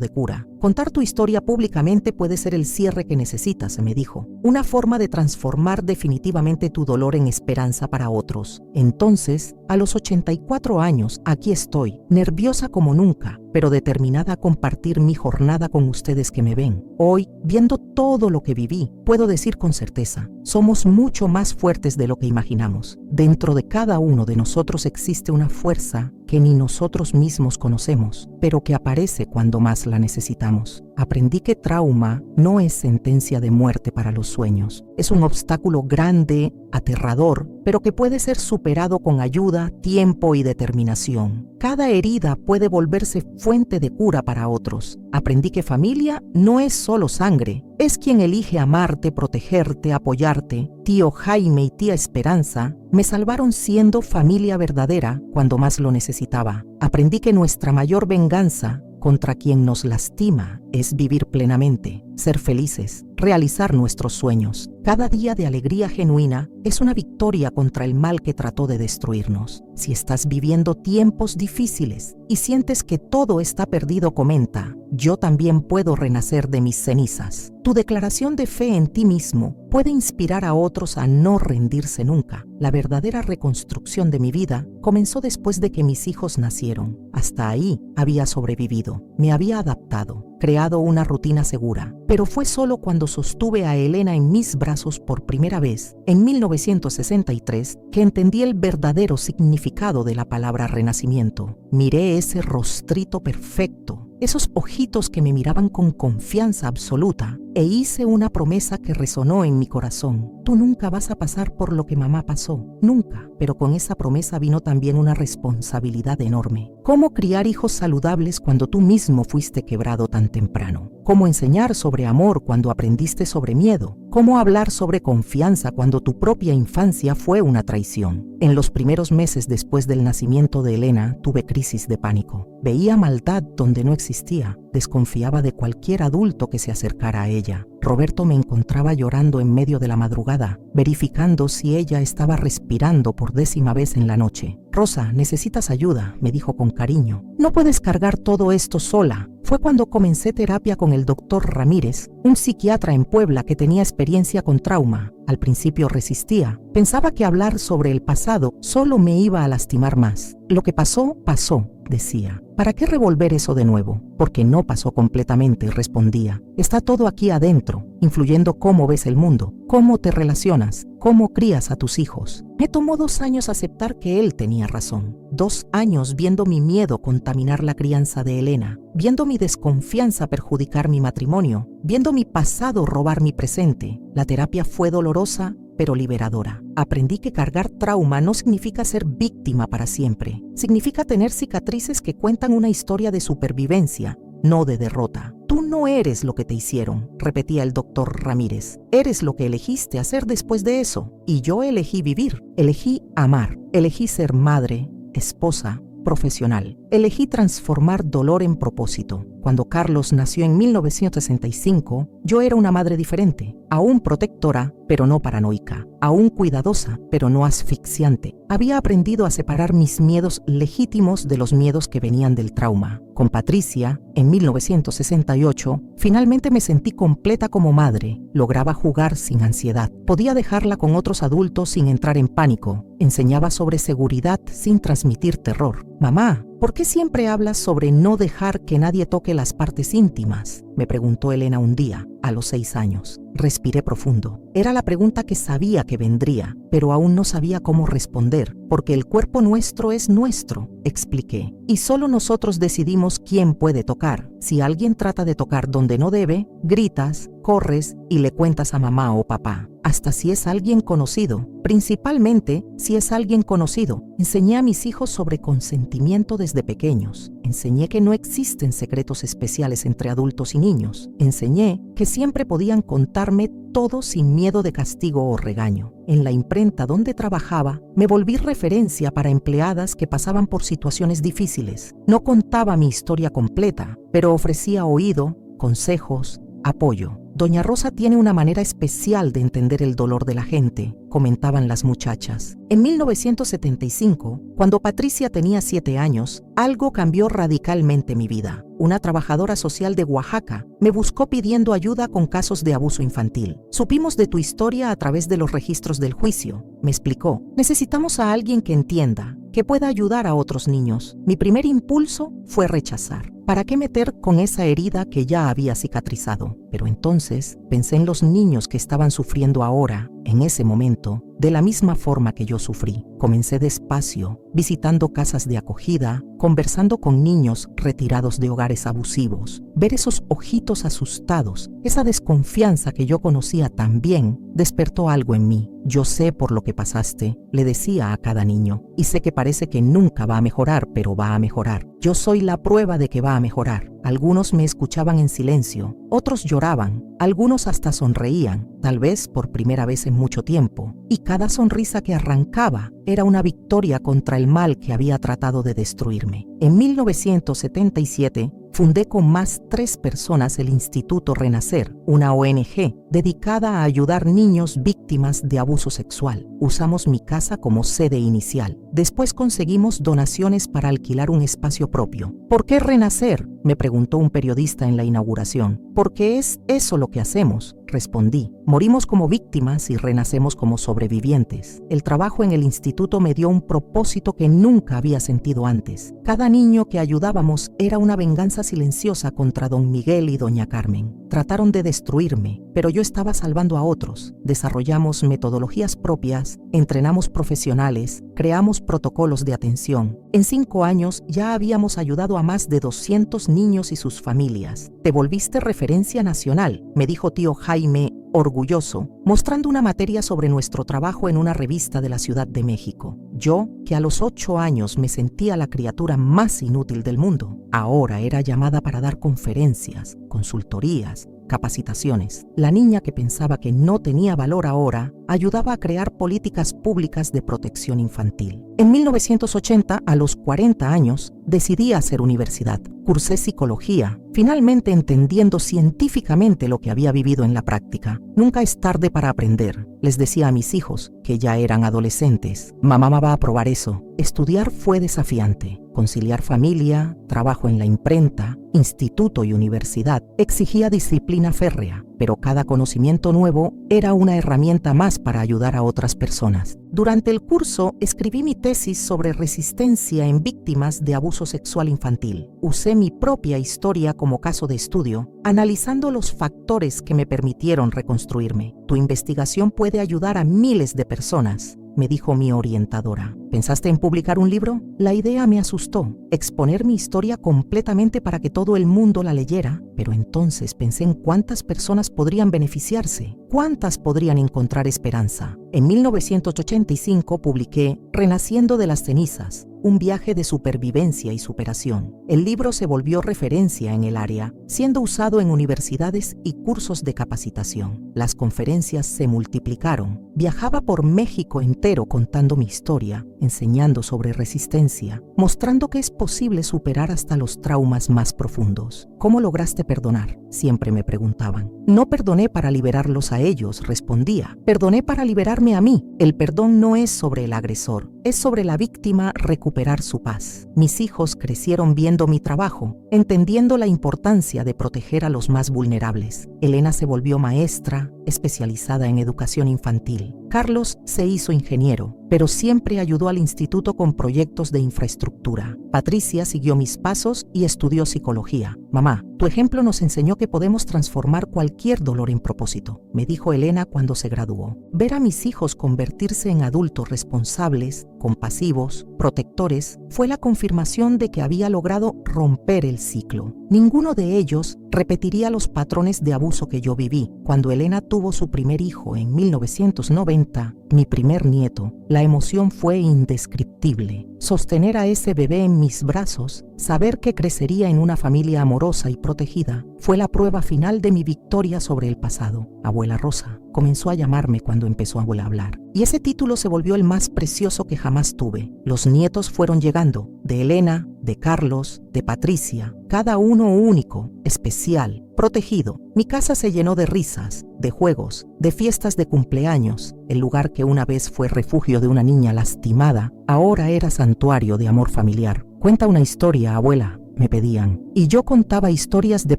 Speaker 1: de cura. Contar tu historia públicamente puede ser el cierre que necesitas, me dijo. Una forma de transformar definitivamente tu dolor en esperanza para otros. Entonces, a los 84 años, aquí estoy, nerviosa como nunca, pero determinada a compartir mi jornada con ustedes que me ven. Hoy, viendo todo lo que viví, puedo decir con certeza, somos mucho más fuertes de lo que imaginamos. Dentro de cada uno de nosotros existe una fuerza que ni nosotros mismos conocemos, pero que aparece cuando más la necesitamos. Aprendí que trauma no es sentencia de muerte para los sueños. Es un obstáculo grande, aterrador, pero que puede ser superado con ayuda, tiempo y determinación. Cada herida puede volverse fuente de cura para otros. Aprendí que familia no es solo sangre, es quien elige amarte, protegerte, apoyarte. Tío Jaime y tía Esperanza me salvaron siendo familia verdadera cuando más lo necesitaba. Aprendí que nuestra mayor venganza contra quien nos lastima es vivir plenamente, ser felices, realizar nuestros sueños. Cada día de alegría genuina es una victoria contra el mal que trató de destruirnos. Si estás viviendo tiempos difíciles y sientes que todo está perdido, comenta: yo también puedo renacer de mis cenizas. Tu declaración de fe en ti mismo puede inspirar a otros a no rendirse nunca. La verdadera reconstrucción de mi vida comenzó después de que mis hijos nacieron. Hasta ahí había sobrevivido, me había adaptado, creado una rutina segura. Pero fue solo cuando sostuve a Elena en mis brazos por primera vez, en 1963, que entendí el verdadero significado de la palabra renacimiento. Miré ese rostrito perfecto, esos ojitos que me miraban con confianza absoluta, e hice una promesa que resonó en mi corazón. Tú nunca vas a pasar por lo que mamá pasó, nunca. Pero con esa promesa vino también una responsabilidad enorme. ¿Cómo criar hijos saludables cuando tú mismo fuiste quebrado tan temprano? ¿Cómo enseñar sobre amor cuando aprendiste sobre miedo? ¿Cómo hablar sobre confianza cuando tu propia infancia fue una traición? En los primeros meses después del nacimiento de Elena, tuve crisis de pánico. Veía maldad donde no existía. Desconfiaba de cualquier adulto que se acercara a ella. Roberto me encontraba llorando en medio de la madrugada, verificando si ella estaba respirando por 10ª vez en la noche. Rosa, necesitas ayuda, me dijo con cariño. No puedes cargar todo esto sola. Fue cuando comencé terapia con el doctor Ramírez, un psiquiatra en Puebla que tenía experiencia con trauma. Al principio resistía. Pensaba que hablar sobre el pasado solo me iba a lastimar más. Lo que pasó, pasó, decía. ¿Para qué revolver eso de nuevo? Porque no pasó completamente, respondía. Está todo aquí adentro, influyendo cómo ves el mundo, cómo te relacionas, cómo crías a tus hijos. Me tomó 2 años aceptar que él tenía razón. 2 años viendo mi miedo contaminar la crianza de Elena, viendo mi desconfianza perjudicar mi matrimonio, viendo mi pasado robar mi presente. La terapia fue dolorosa, pero liberadora. Aprendí que cargar trauma no significa ser víctima para siempre. Significa tener cicatrices que cuentan una historia de supervivencia, no de derrota. Tú no eres lo que te hicieron, repetía el doctor Ramírez. Eres lo que elegiste hacer después de eso. Y yo elegí vivir, elegí amar, elegí ser madre, esposa, profesional. Elegí transformar dolor en propósito. Cuando Carlos nació en 1965, yo era una madre diferente, aún protectora, pero no paranoica, aún cuidadosa, pero no asfixiante. Había aprendido a separar mis miedos legítimos de los miedos que venían del trauma. Con Patricia, en 1968, finalmente me sentí completa como madre. Lograba jugar sin ansiedad. Podía dejarla con otros adultos sin entrar en pánico. Enseñaba sobre seguridad sin transmitir terror. Mamá, ¿por qué siempre hablas sobre no dejar que nadie toque las partes íntimas?, me preguntó Elena un día, a los 6 años. Respiré profundo. Era la pregunta que sabía que vendría, pero aún no sabía cómo responder, porque el cuerpo nuestro es nuestro, expliqué, y solo nosotros decidimos quién puede tocar. Si alguien trata de tocar donde no debe, gritas, corres y le cuentas a mamá o papá, hasta si es alguien conocido. Principalmente si es alguien conocido. Enseñé a mis hijos sobre consentimiento desde pequeños. Enseñé que no existen secretos especiales entre adultos y niños. Enseñé que siempre podían contarme todo sin miedo de castigo o regaño. En la imprenta donde trabajaba, me volví referencia para empleadas que pasaban por situaciones difíciles. No contaba mi historia completa, pero ofrecía oído, consejos, apoyo. Doña Rosa tiene una manera especial de entender el dolor de la gente, comentaban las muchachas. En 1975, cuando Patricia tenía 7 años, algo cambió radicalmente mi vida. Una trabajadora social de Oaxaca me buscó pidiendo ayuda con casos de abuso infantil. Supimos de tu historia a través de los registros del juicio, me explicó. Necesitamos a alguien que entienda, que pueda ayudar a otros niños. Mi primer impulso fue rechazar. ¿Para qué meter con esa herida que ya había cicatrizado? Pero entonces pensé en los niños que estaban sufriendo ahora, en ese momento, de la misma forma que yo sufrí. Comencé despacio, visitando casas de acogida, conversando con niños retirados de hogares abusivos. Ver esos ojitos asustados, esa desconfianza que yo conocía tan bien, despertó algo en mí. Yo sé por lo que pasaste, le decía a cada niño, y sé que parece que nunca va a mejorar, pero va a mejorar. Yo soy la prueba de que va a mejorar. Algunos me escuchaban en silencio, otros lloraban, algunos hasta sonreían, tal vez por primera vez en mucho tiempo, y cada sonrisa que arrancaba era una victoria contra el mal que había tratado de destruirme. En 1977 fundé con más 3 personas el Instituto Renacer, una ONG dedicada a ayudar niños víctimas de abuso sexual. Usamos mi casa como sede inicial. Después conseguimos donaciones para alquilar un espacio propio. ¿Por qué Renacer?, me preguntó un periodista en la inauguración. Porque es eso lo que hacemos, respondí. Morimos como víctimas y renacemos como sobrevivientes. El trabajo en el instituto me dio un propósito que nunca había sentido antes. Cada niño que ayudábamos era una venganza silenciosa contra don Miguel y doña Carmen. Trataron de destruirme, pero yo estaba salvando a otros. Desarrollamos metodologías propias, entrenamos profesionales, creamos protocolos de atención. En 5 años ya habíamos ayudado a más de 200 niños y sus familias. Te volviste referencia nacional, me dijo tío Jaime, orgulloso, mostrando una materia sobre nuestro trabajo en una revista de la Ciudad de México. Yo, que a los 8 años me sentía la criatura más inútil del mundo, ahora era llamada para dar conferencias, consultorías, capacitaciones. La niña que pensaba que no tenía valor ahora ayudaba a crear políticas públicas de protección infantil. En 1980, a los 40 años, decidí hacer universidad. Cursé psicología, finalmente entendiendo científicamente lo que había vivido en la práctica. Nunca es tarde para aprender, les decía a mis hijos, que ya eran adolescentes. Mamá va a probar eso. Estudiar fue desafiante. Conciliar familia, trabajo en la imprenta, instituto y universidad exigía disciplina férrea, pero cada conocimiento nuevo era una herramienta más para ayudar a otras personas. Durante el curso escribí mi tesis sobre resistencia en víctimas de abuso sexual infantil. Usé mi propia historia como caso de estudio, analizando los factores que me permitieron reconstruirme. Tu investigación puede ayudar a miles de personas, me dijo mi orientadora. ¿Pensaste en publicar un libro? La idea me asustó, exponer mi historia completamente para que todo el mundo la leyera, pero entonces pensé en cuántas personas podrían beneficiarse, cuántas podrían encontrar esperanza. En 1985 publiqué Renaciendo de las cenizas, un viaje de supervivencia y superación. El libro se volvió referencia en el área, siendo usado en universidades y cursos de capacitación. Las conferencias se multiplicaron. Viajaba por México entero contando mi historia, enseñando sobre resistencia, mostrando que es posible superar hasta los traumas más profundos. ¿Cómo lograste perdonar?, siempre me preguntaban. No perdoné para liberarlos a ellos, respondía. Perdoné para liberarme a mí. El perdón no es sobre el agresor, es sobre la víctima recuperar su paz. Mis hijos crecieron viendo mi trabajo, entendiendo la importancia de proteger a los más vulnerables. Elena se volvió maestra, especializada en educación infantil. Carlos se hizo ingeniero, pero siempre ayudó al instituto con proyectos de infraestructura. Patricia siguió mis pasos y estudió psicología. Mamá, tu ejemplo nos enseñó que podemos transformar cualquier dolor en propósito, me dijo Elena cuando se graduó. Ver a mis hijos convertirse en adultos responsables, compasivos, protectores, fue la confirmación de que había logrado romper el ciclo. Ninguno de ellos repetiría los patrones de abuso que yo viví. Cuando Elena tuvo su primer hijo en 1990, mi primer nieto, la emoción fue indescriptible. Sostener a ese bebé en mis brazos, saber que crecería en una familia amorosa y protegida, fue la prueba final de mi victoria sobre el pasado. Abuela Rosa comenzó a llamarme cuando empezó a hablar. Y ese título se volvió el más precioso que jamás tuve. Los nietos fueron llegando, de Elena, de Carlos, de Patricia, cada uno único, especial, protegido. Mi casa se llenó de risas, de juegos, de fiestas de cumpleaños. El lugar que una vez fue refugio de una niña lastimada, ahora era santuario de amor familiar. Cuenta una historia, abuela, me pedían. Y yo contaba historias de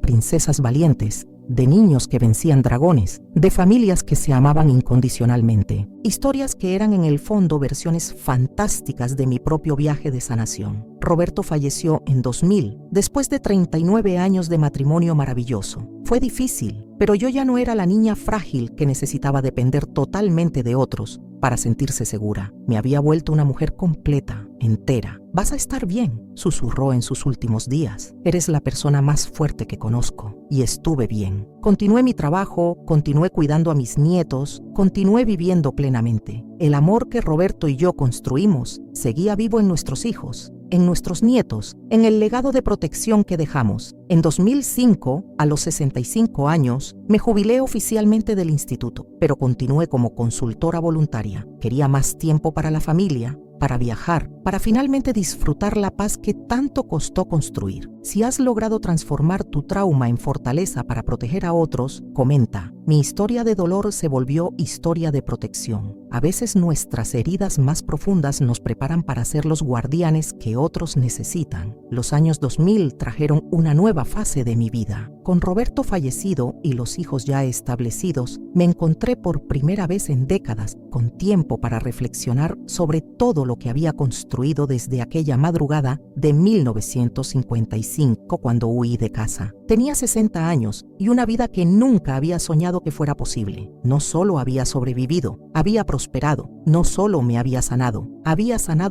Speaker 1: princesas valientes, de niños que vencían dragones, de familias que se amaban incondicionalmente. Historias que eran en el fondo versiones fantásticas de mi propio viaje de sanación. Roberto falleció en 2000, después de 39 años de matrimonio maravilloso. Fue difícil, pero yo ya no era la niña frágil que necesitaba depender totalmente de otros para sentirse segura. Me había vuelto una mujer completa, entera. Vas a estar bien, susurró en sus últimos días. Eres la persona más fuerte que conozco. Y estuve bien. Continué mi trabajo, continué cuidando a mis nietos, continué viviendo plenamente. El amor que Roberto y yo construimos seguía vivo en nuestros hijos, en nuestros nietos, en el legado de protección que dejamos. En 2005, a los 65 años, me jubilé oficialmente del instituto, pero continué como consultora voluntaria. Quería más tiempo para la familia, para viajar, para finalmente disfrutar la paz que tanto costó construir. Si has logrado transformar tu trauma en fortaleza para proteger a otros, comenta: mi historia de dolor se volvió historia de protección. A veces nuestras heridas más profundas nos preparan para ser los guardianes que otros necesitan. Los años 2000 trajeron una nueva fase de mi vida. Con Roberto fallecido y los hijos ya establecidos, me encontré por primera vez en décadas con tiempo para reflexionar sobre todo lo que había construido desde aquella madrugada de 1955 cuando huí de casa. Tenía 60 años y una vida que nunca había soñado que fuera posible. No solo había sobrevivido, había prosperado. No solo me había sanado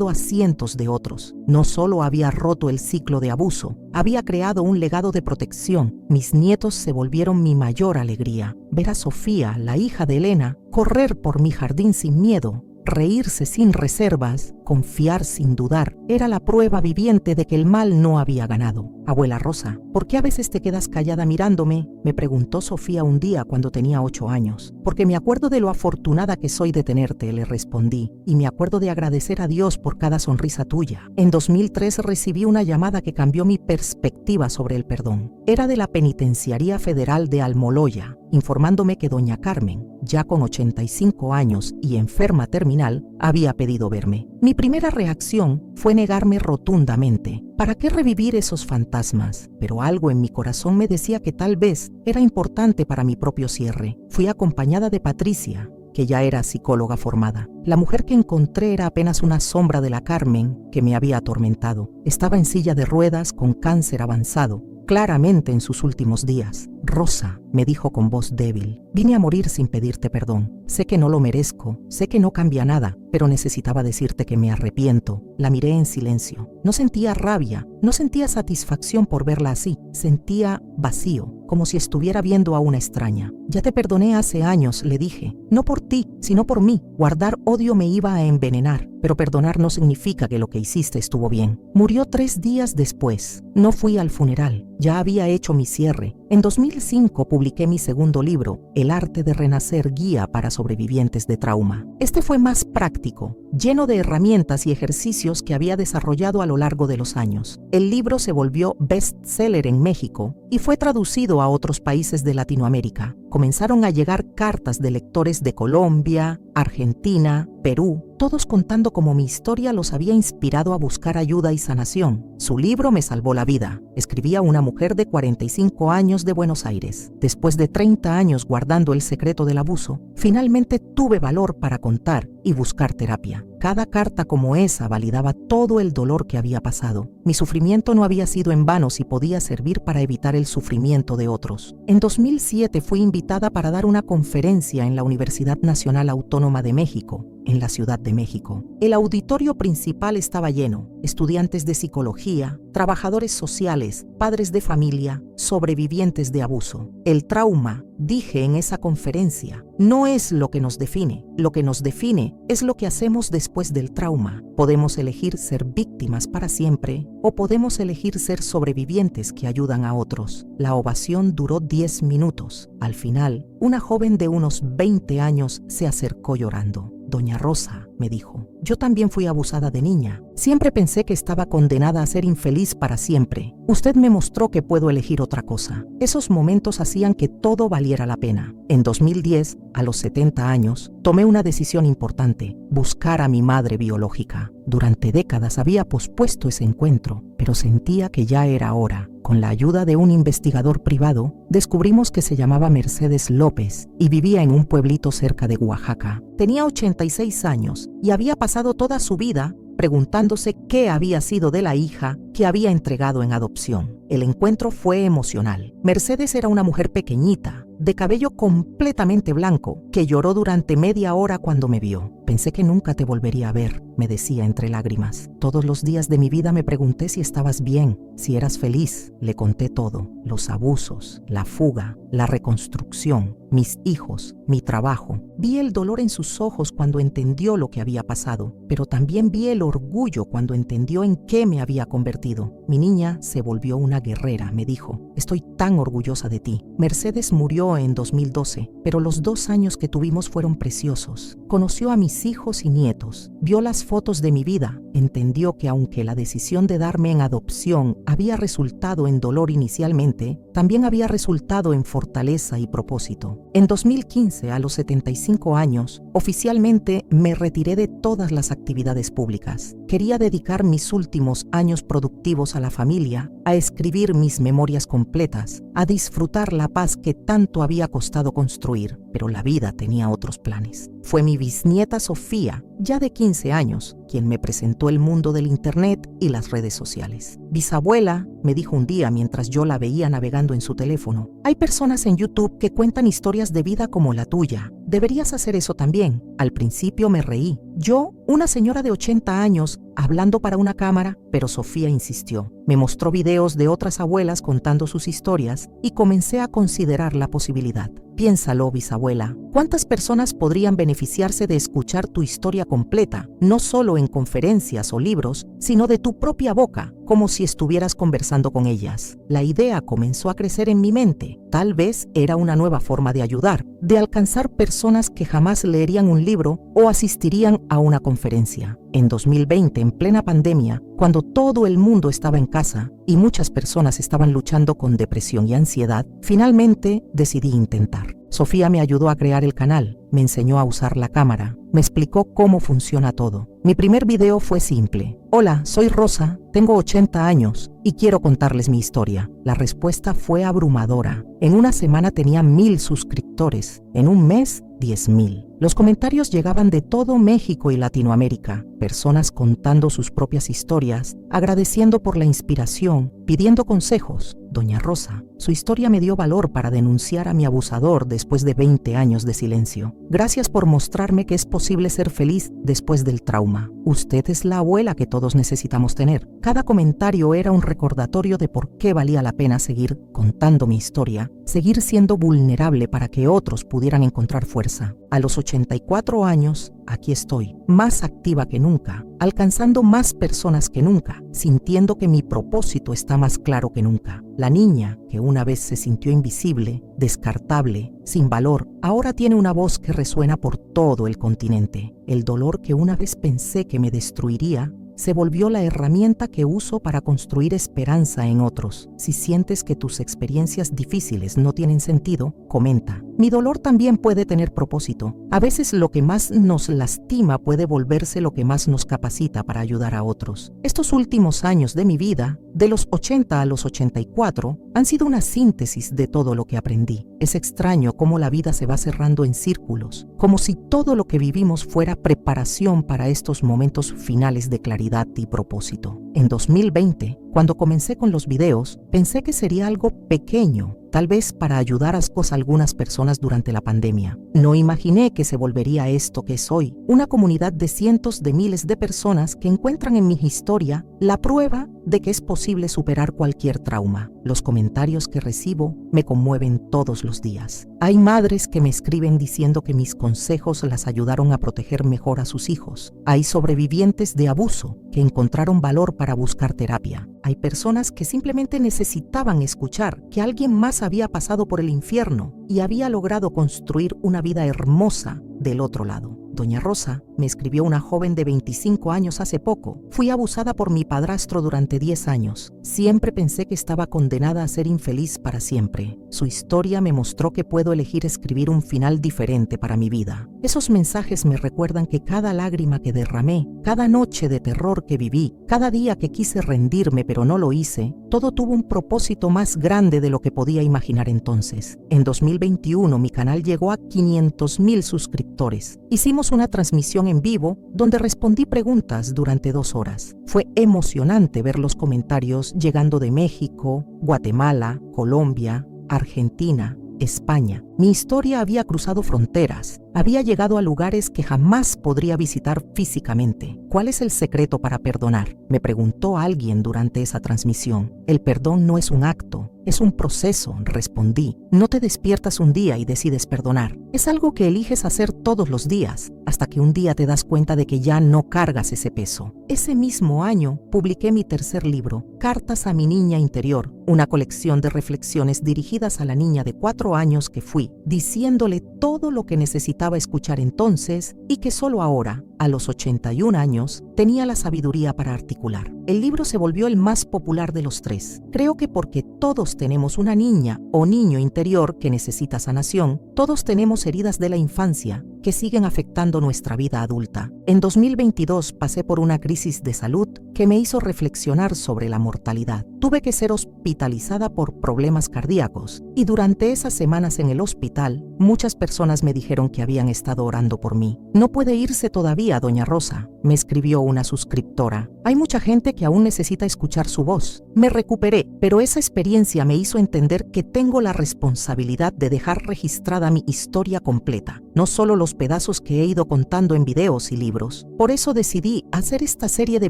Speaker 1: a cientos de otros. No solo había roto el ciclo de abuso, había creado un legado de protección. Mis nietos se volvieron mi mayor alegría. Ver a Sofía, la hija de Elena, correr por mi jardín sin miedo, reírse sin reservas, confiar sin dudar, era la prueba viviente de que el mal no había ganado. Abuela Rosa, ¿por qué a veces te quedas callada mirándome?, me preguntó Sofía un día cuando tenía 8 años. Porque me acuerdo de lo afortunada que soy de tenerte, le respondí, y me acuerdo de agradecer a Dios por cada sonrisa tuya. En 2003 recibí una llamada que cambió mi perspectiva sobre el perdón. Era de la Penitenciaría Federal de Almoloya, informándome que doña Carmen, ya con 85 años y enferma terminal, había pedido verme. Mi primera reacción fue negarme rotundamente. ¿Para qué revivir esos fantasmas? Pero algo en mi corazón me decía que tal vez era importante para mi propio cierre. Fui acompañada de Patricia, que ya era psicóloga formada. La mujer que encontré era apenas una sombra de la Carmen que me había atormentado. Estaba en silla de ruedas con cáncer avanzado, claramente en sus últimos días. Rosa, me dijo con voz débil, vine a morir sin pedirte perdón. Sé que no lo merezco, sé que no cambia nada, pero necesitaba decirte que me arrepiento. La miré en silencio. No sentía rabia, no sentía satisfacción por verla así. Sentía vacío, como si estuviera viendo a una extraña. Ya te perdoné hace años, le dije. No por ti, sino por mí. Guardar odio me iba a envenenar, pero perdonar no significa que lo que hiciste estuvo bien. Murió 3 días después. No fui al funeral. Ya había hecho mi cierre. En 2005 publiqué mi segundo libro, El arte de renacer, guía para sobrevivientes de trauma. Este fue más práctico, lleno de herramientas y ejercicios que había desarrollado a lo largo de los años. El libro se volvió bestseller en México y fue traducido a otros países de Latinoamérica. Comenzaron a llegar cartas de lectores de Colombia, Argentina, Perú, todos contando cómo mi historia los había inspirado a buscar ayuda y sanación. Su libro me salvó la vida, escribía una mujer de 45 años de Buenos Aires. Después de 30 años guardando el secreto del abuso, finalmente tuve valor para contar y buscar terapia. Cada carta como esa validaba todo el dolor que había pasado. Mi sufrimiento no había sido en vano si podía servir para evitar el sufrimiento de otros. En 2007 fui invitada para dar una conferencia en la Universidad Nacional Autónoma de México, en la Ciudad de México. El auditorio principal estaba lleno. Estudiantes de psicología, trabajadores sociales, padres de familia, sobrevivientes de abuso. El trauma, dije en esa conferencia, no es lo que nos define. Lo que nos define es lo que hacemos después del trauma. Podemos elegir ser víctimas para siempre o podemos elegir ser sobrevivientes que ayudan a otros. La ovación duró 10 minutos. Al final, una joven de unos 20 años se acercó llorando. Doña Rosa, me dijo, yo también fui abusada de niña. Siempre pensé que estaba condenada a ser infeliz para siempre. Usted me mostró que puedo elegir otra cosa. Esos momentos hacían que todo valiera la pena. En 2010, a los 70 años, tomé una decisión importante: buscar a mi madre biológica. Durante décadas había pospuesto ese encuentro, pero sentía que ya era hora. Con la ayuda de un investigador privado, descubrimos que se llamaba Mercedes López y vivía en un pueblito cerca de Oaxaca. Tenía 86 años y había pasado toda su vida preguntándose qué había sido de la hija que había entregado en adopción. El encuentro fue emocional. Mercedes era una mujer pequeñita, de cabello completamente blanco, que lloró durante media hora cuando me vio. Pensé que nunca te volvería a ver, me decía entre lágrimas. Todos los días de mi vida me pregunté si estabas bien, si eras feliz. Le conté todo: los abusos, la fuga, la reconstrucción, mis hijos, mi trabajo. Vi el dolor en sus ojos cuando entendió lo que había pasado, pero también vi el orgullo cuando entendió en qué me había convertido. Mi niña se volvió una guerrera, me dijo. Estoy tan orgullosa de ti. Mercedes murió en 2012, pero los 2 años que tuvimos fueron preciosos. conoció a mis hijos y nietos, vio las fotos de mi vida, entendió que aunque la decisión de darme en adopción había resultado en dolor inicialmente, también había resultado en fortaleza y propósito. En 2015, a los 75 años, oficialmente me retiré de todas las actividades públicas. Quería dedicar mis últimos años productivos a la familia, a escribir mis memorias completas, a disfrutar la paz que tanto había costado construir, pero la vida tenía otros planes. Fue mi bisnieta Sofía, ya de 15 años, quien me presentó el mundo del Internet y las redes sociales. Bisabuela, me dijo un día mientras yo la veía navegando en su teléfono, hay personas en YouTube que cuentan historias de vida como la tuya. Deberías hacer eso también. Al principio me reí. Yo, una señora de 80 años, hablando para una cámara, pero Sofía insistió. Me mostró videos de otras abuelas contando sus historias y comencé a considerar la posibilidad. Piénsalo, bisabuela, ¿cuántas personas podrían beneficiarse de escuchar tu historia completa, no solo en conferencias o libros, sino de tu propia boca, como si estuvieras conversando con ellas? La idea comenzó a crecer en mi mente. Tal vez era una nueva forma de ayudar, de alcanzar personas que jamás leerían un libro o asistirían a una conferencia. En 2020, en plena pandemia, cuando todo el mundo estaba en casa y muchas personas estaban luchando con depresión y ansiedad, finalmente decidí intentar. Sofía me ayudó a crear el canal, me enseñó a usar la cámara, me explicó cómo funciona todo. Mi primer video fue simple. Hola, soy Rosa, tengo 80 años y quiero contarles mi historia. La respuesta fue abrumadora. En una semana tenía 1000 suscriptores, en un mes 10,000. Los comentarios llegaban de todo México y Latinoamérica, personas contando sus propias historias, agradeciendo por la inspiración, pidiendo consejos. Doña Rosa, su historia me dio valor para denunciar a mi abusador después de 20 años de silencio. Gracias por mostrarme que es posible ser feliz después del trauma. Usted es la abuela que todos necesitamos tener. Cada comentario era un recordatorio de por qué valía la pena seguir contando mi historia, seguir siendo vulnerable para que otros pudieran encontrar fuerza. A los 84 años, aquí estoy, más activa que nunca, alcanzando más personas que nunca, sintiendo que mi propósito está más claro que nunca. La niña, que una vez se sintió invisible, descartable, sin valor, ahora tiene una voz que resuena por todo el continente. El dolor que una vez pensé que me destruiría, se volvió la herramienta que uso para construir esperanza en otros. Si sientes que tus experiencias difíciles no tienen sentido, comenta. Mi dolor también puede tener propósito. A veces lo que más nos lastima puede volverse lo que más nos capacita para ayudar a otros. Estos últimos años de mi vida, de los 80 a los 84, han sido una síntesis de todo lo que aprendí. Es extraño cómo la vida se va cerrando en círculos, como si todo lo que vivimos fuera preparación para estos momentos finales de claridad y propósito. En 2020, cuando comencé con los videos, pensé que sería algo pequeño, tal vez para ayudar a algunas personas durante la pandemia. No imaginé que se volvería esto que es hoy, una comunidad de cientos de miles de personas que encuentran en mi historia la prueba de que es posible superar cualquier trauma. Los comentarios que recibo me conmueven todos los días. Hay madres que me escriben diciendo que mis consejos las ayudaron a proteger mejor a sus hijos. Hay sobrevivientes de abuso que encontraron valor para buscar terapia. Hay personas que simplemente necesitaban escuchar que alguien más había pasado por el infierno y había logrado construir una vida hermosa del otro lado. Doña Rosa, me escribió una joven de 25 años hace poco. Fui abusada por mi padrastro durante 10 años. Siempre pensé que estaba condenada a ser infeliz para siempre. Su historia me mostró que puedo elegir escribir un final diferente para mi vida. Esos mensajes me recuerdan que cada lágrima que derramé, cada noche de terror que viví, cada día que quise rendirme pero no lo hice, todo tuvo un propósito más grande de lo que podía imaginar entonces. En 2021 mi canal llegó a 500,000 suscriptores. Hicimos una transmisión en vivo donde respondí preguntas durante 2 horas. Fue emocionante ver los comentarios llegando de México, Guatemala, Colombia, Argentina, España. Mi historia había cruzado fronteras, había llegado a lugares que jamás podría visitar físicamente. ¿cuál es el secreto para perdonar?, me preguntó alguien durante esa transmisión. El perdón no es un acto, es un proceso, respondí. No te despiertas un día y decides perdonar. Es algo que eliges hacer todos los días, hasta que un día te das cuenta de que ya no cargas ese peso. Ese mismo año publiqué mi tercer libro, Cartas a mi niña interior, una colección de reflexiones dirigidas a la niña de 4 años que fui, diciéndole todo lo que necesitaba escuchar entonces y que solo ahora, a los 81 años, tenía la sabiduría para articular. El libro se volvió el más popular de los 3. Creo que porque todos tenemos una niña o niño interior que necesita sanación, todos tenemos heridas de la infancia que siguen afectando nuestra vida adulta. En 2022 pasé por una crisis de salud que me hizo reflexionar sobre la mortalidad. Tuve que ser hospitalizada por problemas cardíacos y durante esas semanas en el hospital, muchas personas me dijeron que habían estado orando por mí. No puede irse todavía, doña Rosa, me escribió una suscriptora. Hay mucha gente que aún necesita escuchar su voz. Me recuperé, pero esa experiencia me hizo entender que tengo la responsabilidad de dejar registrada mi historia completa, no solo los pedazos que he ido contando en videos y libros. Por eso decidí hacer esta serie de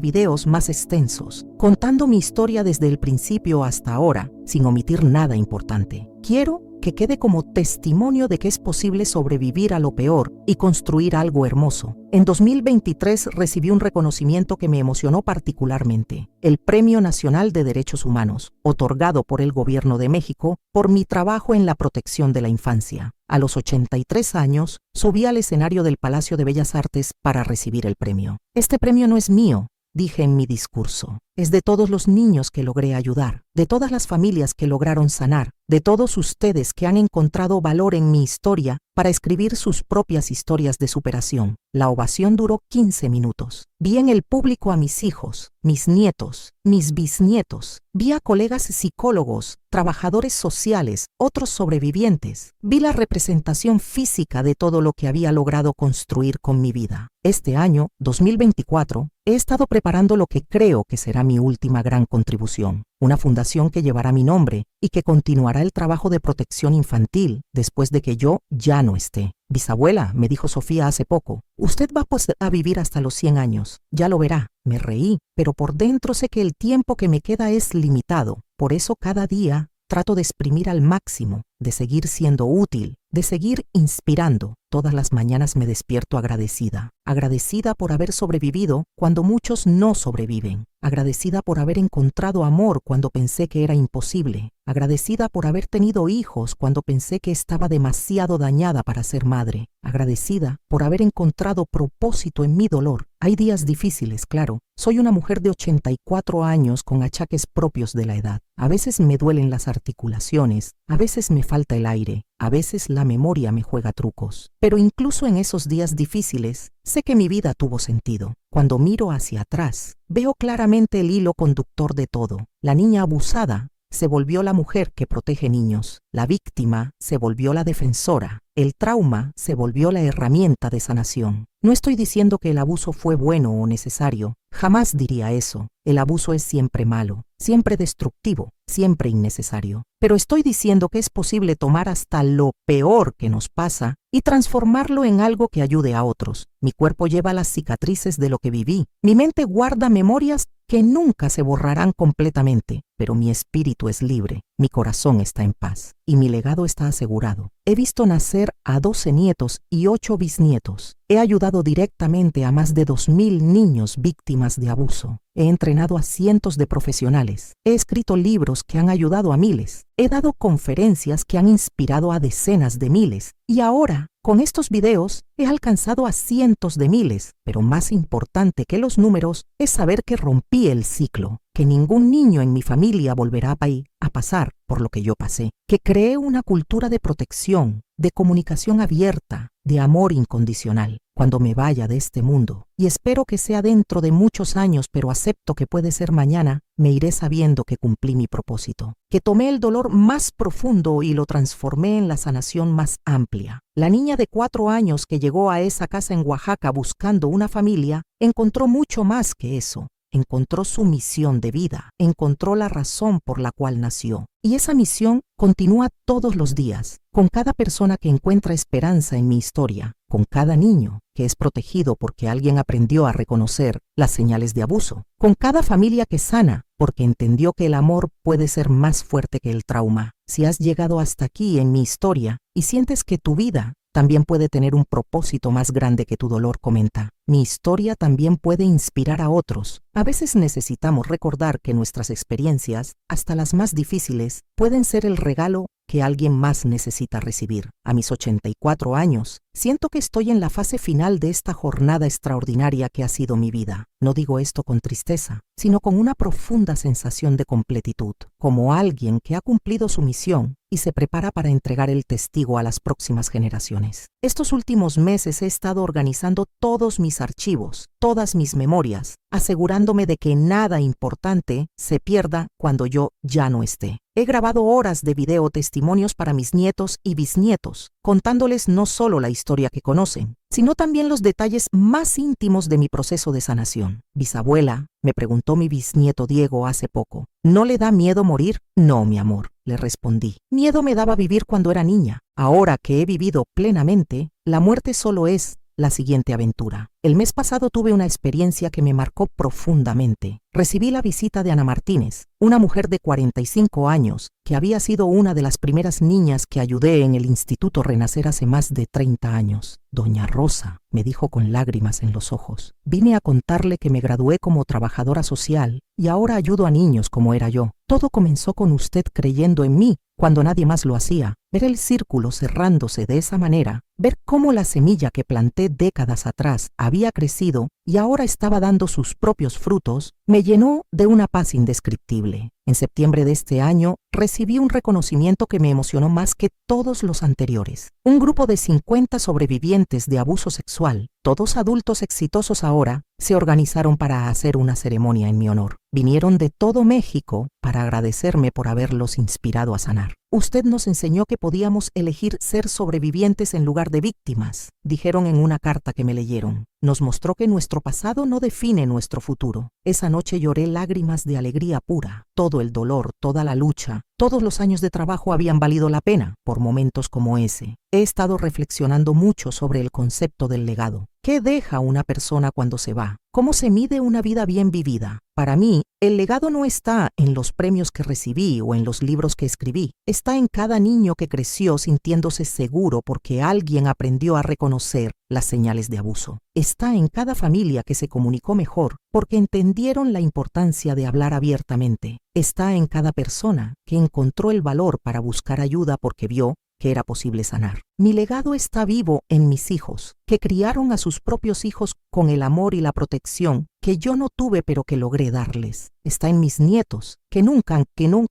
Speaker 1: videos más extensos, contando mi historia desde el principio hasta ahora, sin omitir nada importante. Quiero que quede como testimonio de que es posible sobrevivir a lo peor y construir algo hermoso. En 2023 recibí un reconocimiento que me emocionó particularmente, el Premio Nacional de Derechos Humanos, otorgado por el Gobierno de México por mi trabajo en la protección de la infancia. A los 83 años, subí al escenario del Palacio de Bellas Artes para recibir el premio. Este premio no es mío, dije en mi discurso. Es de todos los niños que logré ayudar, de todas las familias que lograron sanar, de todos ustedes que han encontrado valor en mi historia para escribir sus propias historias de superación. La ovación duró 15 minutos. Vi en el público a mis hijos, mis nietos, mis bisnietos. Vi a colegas psicólogos, trabajadores sociales, otros sobrevivientes. Vi la representación física de todo lo que había logrado construir con mi vida. Este año, 2024, he estado preparando lo que creo que será mi última gran contribución. Una fundación que llevará mi nombre y que continuará el trabajo de protección infantil después de que yo ya no esté. Bisabuela, me dijo Sofía hace poco, usted va a vivir hasta los 100 años. Ya lo verá. Me reí, pero por dentro sé que el tiempo que me queda es limitado. Por eso cada día trato de exprimir al máximo, de seguir siendo útil, de seguir inspirando. Todas las mañanas me despierto agradecida. Agradecida por haber sobrevivido cuando muchos no sobreviven. Agradecida por haber encontrado amor cuando pensé que era imposible. Agradecida por haber tenido hijos cuando pensé que estaba demasiado dañada para ser madre. Agradecida por haber encontrado propósito en mi dolor. Hay días difíciles, claro. Soy una mujer de 84 años con achaques propios de la edad. A veces me duelen las articulaciones, a veces me falta el aire, a veces la memoria me juega trucos. Pero incluso en esos días difíciles, sé que mi vida tuvo sentido. Cuando miro hacia atrás, veo claramente el hilo conductor de todo. La niña abusada se volvió la mujer que protege niños. La víctima se volvió la defensora. El trauma se volvió la herramienta de sanación. No estoy diciendo que el abuso fue bueno o necesario. Jamás diría eso. El abuso es siempre malo, siempre destructivo, siempre innecesario. Pero estoy diciendo que es posible tomar hasta lo peor que nos pasa y transformarlo en algo que ayude a otros. Mi cuerpo lleva las cicatrices de lo que viví. Mi mente guarda memorias que nunca se borrarán completamente, pero mi espíritu es libre, mi corazón está en paz y mi legado está asegurado. He visto nacer a 12 nietos y 8 bisnietos. He ayudado directamente a más de 2,000 niños víctimas de abuso. He entrenado a cientos de profesionales. He escrito libros que han ayudado a miles. He dado conferencias que han inspirado a decenas de miles. Y ahora, con estos videos, he alcanzado a cientos de miles. Pero más importante que los números es saber que rompí el ciclo, que ningún niño en mi familia volverá a pasar por lo que yo pasé, que creé una cultura de protección, de comunicación abierta, de amor incondicional. Cuando me vaya de este mundo, y espero que sea dentro de muchos años, pero acepto que puede ser mañana, me iré sabiendo que cumplí mi propósito, que tomé el dolor más profundo y lo transformé en la sanación más amplia. La niña de 4 años que llegó a esa casa en Oaxaca buscando una familia, encontró mucho más que eso. encontró su misión de vida, encontró la razón por la cual nació. Y esa misión continúa todos los días, con cada persona que encuentra esperanza en mi historia, con cada niño que es protegido porque alguien aprendió a reconocer las señales de abuso, con cada familia que sana porque entendió que el amor puede ser más fuerte que el trauma. Si has llegado hasta aquí en mi historia y sientes que tu vida también puede tener un propósito más grande que tu dolor, comenta. Mi historia también puede inspirar a otros. A veces necesitamos recordar que nuestras experiencias, hasta las más difíciles, pueden ser el regalo que alguien más necesita recibir. A mis 84 años, siento que estoy en la fase final de esta jornada extraordinaria que ha sido mi vida. No digo esto con tristeza, sino con una profunda sensación de completitud, como alguien que ha cumplido su misión y se prepara para entregar el testigo a las próximas generaciones. Estos últimos meses he estado organizando todos mis archivos, todas mis memorias, asegurándome de que nada importante se pierda cuando yo ya no esté. He grabado horas de video testimonios para mis nietos y bisnietos, contándoles no solo la historia que conocen, sino también los detalles más íntimos de mi proceso de sanación. Bisabuela, me preguntó mi bisnieto Diego hace poco, ¿no le da miedo morir? No, mi amor, le respondí. Miedo me daba vivir cuando era niña. Ahora que he vivido plenamente, la muerte solo es la siguiente aventura. El mes pasado tuve una experiencia que me marcó profundamente. Recibí la visita de Ana Martínez, una mujer de 45 años, que había sido una de las primeras niñas que ayudé en el Instituto Renacer hace más de 30 años. Doña Rosa, me dijo con lágrimas en los ojos, vine a contarle que me gradué como trabajadora social y ahora ayudo a niños como era yo. Todo comenzó con usted creyendo en mí cuando nadie más lo hacía. Ver el círculo cerrándose de esa manera, ver cómo la semilla que planté décadas atrás había crecido y ahora estaba dando sus propios frutos, me llenó de una paz indescriptible. En septiembre de este año, recibí un reconocimiento que me emocionó más que todos los anteriores. Un grupo de 50 sobrevivientes de abuso sexual, todos adultos exitosos ahora, se organizaron para hacer una ceremonia en mi honor. Vinieron de todo México para agradecerme por haberlos inspirado a sanar. Usted nos enseñó que podíamos elegir ser sobrevivientes en lugar de víctimas, dijeron en una carta que me leyeron. Nos mostró que nuestro pasado no define nuestro futuro. Esa noche lloré lágrimas de alegría pura. Todo el dolor, toda la lucha, todos los años de trabajo habían valido la pena por momentos como ese. He estado reflexionando mucho sobre el concepto del legado. ¿Qué deja una persona cuando se va? ¿Cómo se mide una vida bien vivida? Para mí, el legado no está en los premios que recibí o en los libros que escribí. Está en cada niño que creció sintiéndose seguro porque alguien aprendió a reconocer las señales de abuso. Está en cada familia que se comunicó mejor porque entendieron la importancia de hablar abiertamente. Está en cada persona que encontró el valor para buscar ayuda porque vio que era posible sanar. Mi legado está vivo en mis hijos, que criaron a sus propios hijos con el amor y la protección que yo no tuve pero que logré darles. Está en mis nietos, que nunca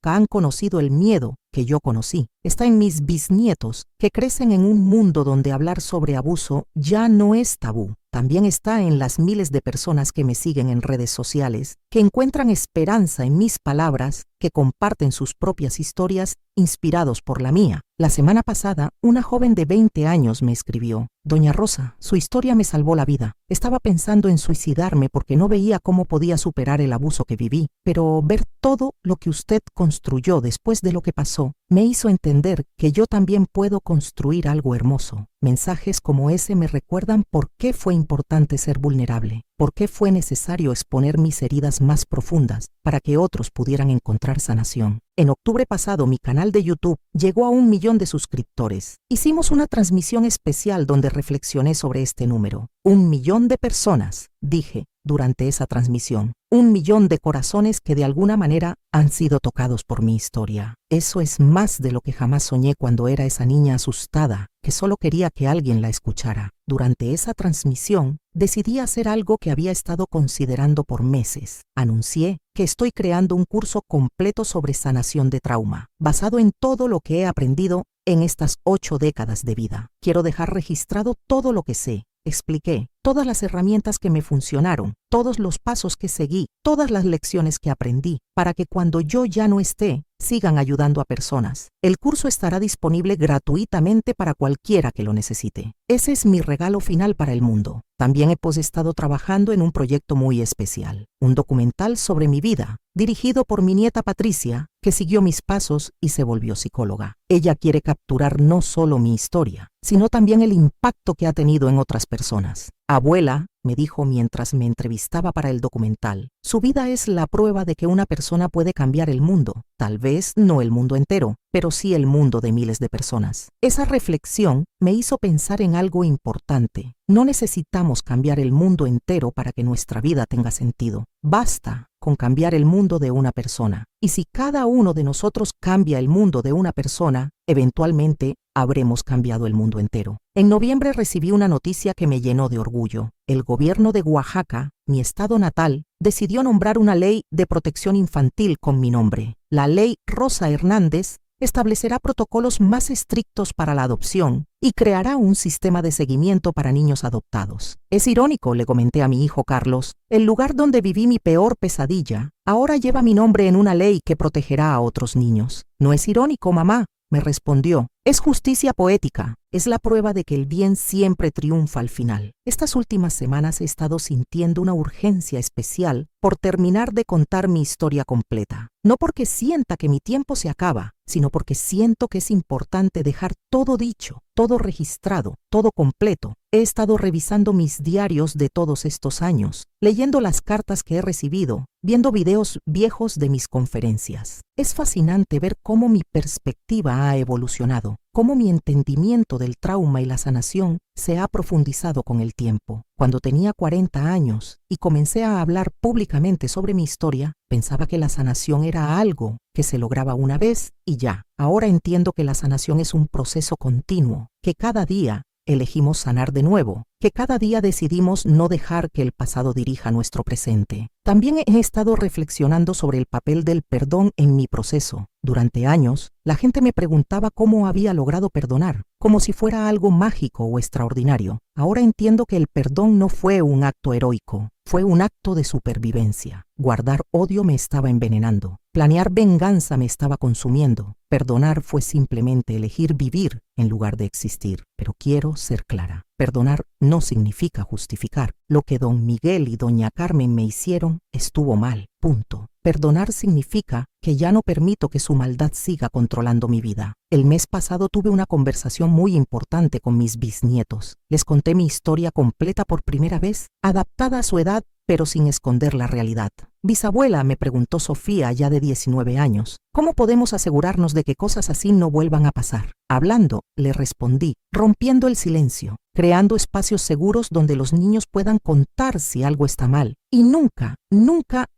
Speaker 1: han conocido el miedo que yo conocí. Está en mis bisnietos, que crecen en un mundo donde hablar sobre abuso ya no es tabú. También está en las miles de personas que me siguen en redes sociales, que encuentran esperanza en mis palabras, que comparten sus propias historias inspirados por la mía. La semana pasada, una joven de 20 años me escribió: Doña Rosa, su historia me salvó la vida. Estaba pensando en suicidarme porque no veía cómo podía superar el abuso que viví, pero ver todo lo que usted construyó después de lo que pasó me hizo entender que yo también puedo construir algo hermoso. Mensajes como ese me recuerdan por qué fue importante ser vulnerable, por qué fue necesario exponer mis heridas más profundas para que otros pudieran encontrar sanación. En octubre pasado, mi canal de YouTube llegó a 1 millón de suscriptores. Hicimos una transmisión especial donde reflexioné sobre este número. 1 millón de personas, dije durante esa transmisión. 1 millón de corazones que de alguna manera han sido tocados por mi historia. Eso es más de lo que jamás soñé cuando era esa niña asustada, que solo quería que alguien la escuchara. Durante esa transmisión, decidí hacer algo que había estado considerando por meses. Anuncié que estoy creando un curso completo sobre sanación de trauma, basado en todo lo que he aprendido en estas 8 décadas de vida. Quiero dejar registrado todo lo que sé, expliqué, todas las herramientas que me funcionaron, todos los pasos que seguí, todas las lecciones que aprendí, para que cuando yo ya no esté, sigan ayudando a personas. El curso estará disponible gratuitamente para cualquiera que lo necesite. Ese es mi regalo final para el mundo. También he estado trabajando en un proyecto muy especial, un documental sobre mi vida, dirigido por mi nieta Patricia, que siguió mis pasos y se volvió psicóloga. Ella quiere capturar no solo mi historia, sino también el impacto que ha tenido en otras personas. Abuela, me dijo mientras me entrevistaba para el documental, su vida es la prueba de que una persona puede cambiar el mundo, tal vez no el mundo entero, pero sí el mundo de miles de personas. Esa reflexión me hizo pensar en algo importante. No necesitamos cambiar el mundo entero para que nuestra vida tenga sentido. Basta con cambiar el mundo de una persona. Y si cada uno de nosotros cambia el mundo de una persona, eventualmente habremos cambiado el mundo entero. En noviembre recibí una noticia que me llenó de orgullo. El gobierno de Oaxaca, mi estado natal, decidió nombrar una ley de protección infantil con mi nombre. La ley Rosa Hernández establecerá protocolos más estrictos para la adopción y creará un sistema de seguimiento para niños adoptados. Es irónico, le comenté a mi hijo Carlos, el lugar donde viví mi peor pesadilla ahora lleva mi nombre en una ley que protegerá a otros niños. ¿No es irónico, mamá?, me respondió. Es justicia poética. Es la prueba de que el bien siempre triunfa al final. Estas últimas semanas he estado sintiendo una urgencia especial por terminar de contar mi historia completa. No porque sienta que mi tiempo se acaba, sino porque siento que es importante dejar todo dicho, todo registrado, todo completo. He estado revisando mis diarios de todos estos años, leyendo las cartas que he recibido, viendo videos viejos de mis conferencias. Es fascinante ver cómo mi perspectiva ha evolucionado, cómo mi entendimiento del trauma y la sanación se ha profundizado con el tiempo. Cuando tenía 40 años y comencé a hablar públicamente sobre mi historia, pensaba que la sanación era algo que se lograba una vez y ya. Ahora entiendo que la sanación es un proceso continuo, que cada día elegimos sanar de nuevo, que cada día decidimos no dejar que el pasado dirija nuestro presente. También he estado reflexionando sobre el papel del perdón en mi proceso. Durante años, la gente me preguntaba cómo había logrado perdonar, como si fuera algo mágico o extraordinario. Ahora entiendo que el perdón no fue un acto heroico, fue un acto de supervivencia. Guardar odio me estaba envenenando. Planear venganza me estaba consumiendo. Perdonar fue simplemente elegir vivir en lugar de existir. Pero quiero ser clara. Perdonar no significa justificar. Lo que don Miguel y doña Carmen me hicieron estuvo mal. Punto. Perdonar significa que ya no permito que su maldad siga controlando mi vida. El mes pasado tuve una conversación muy importante con mis bisnietos. Les conté mi historia completa por primera vez, adaptada a su edad, pero sin esconder la realidad. Bisabuela, me preguntó Sofía, ya de 19 años, ¿cómo podemos asegurarnos de que cosas así no vuelvan a pasar? Hablando, le respondí, rompiendo el silencio, creando espacios seguros donde los niños puedan contar si algo está mal, y nunca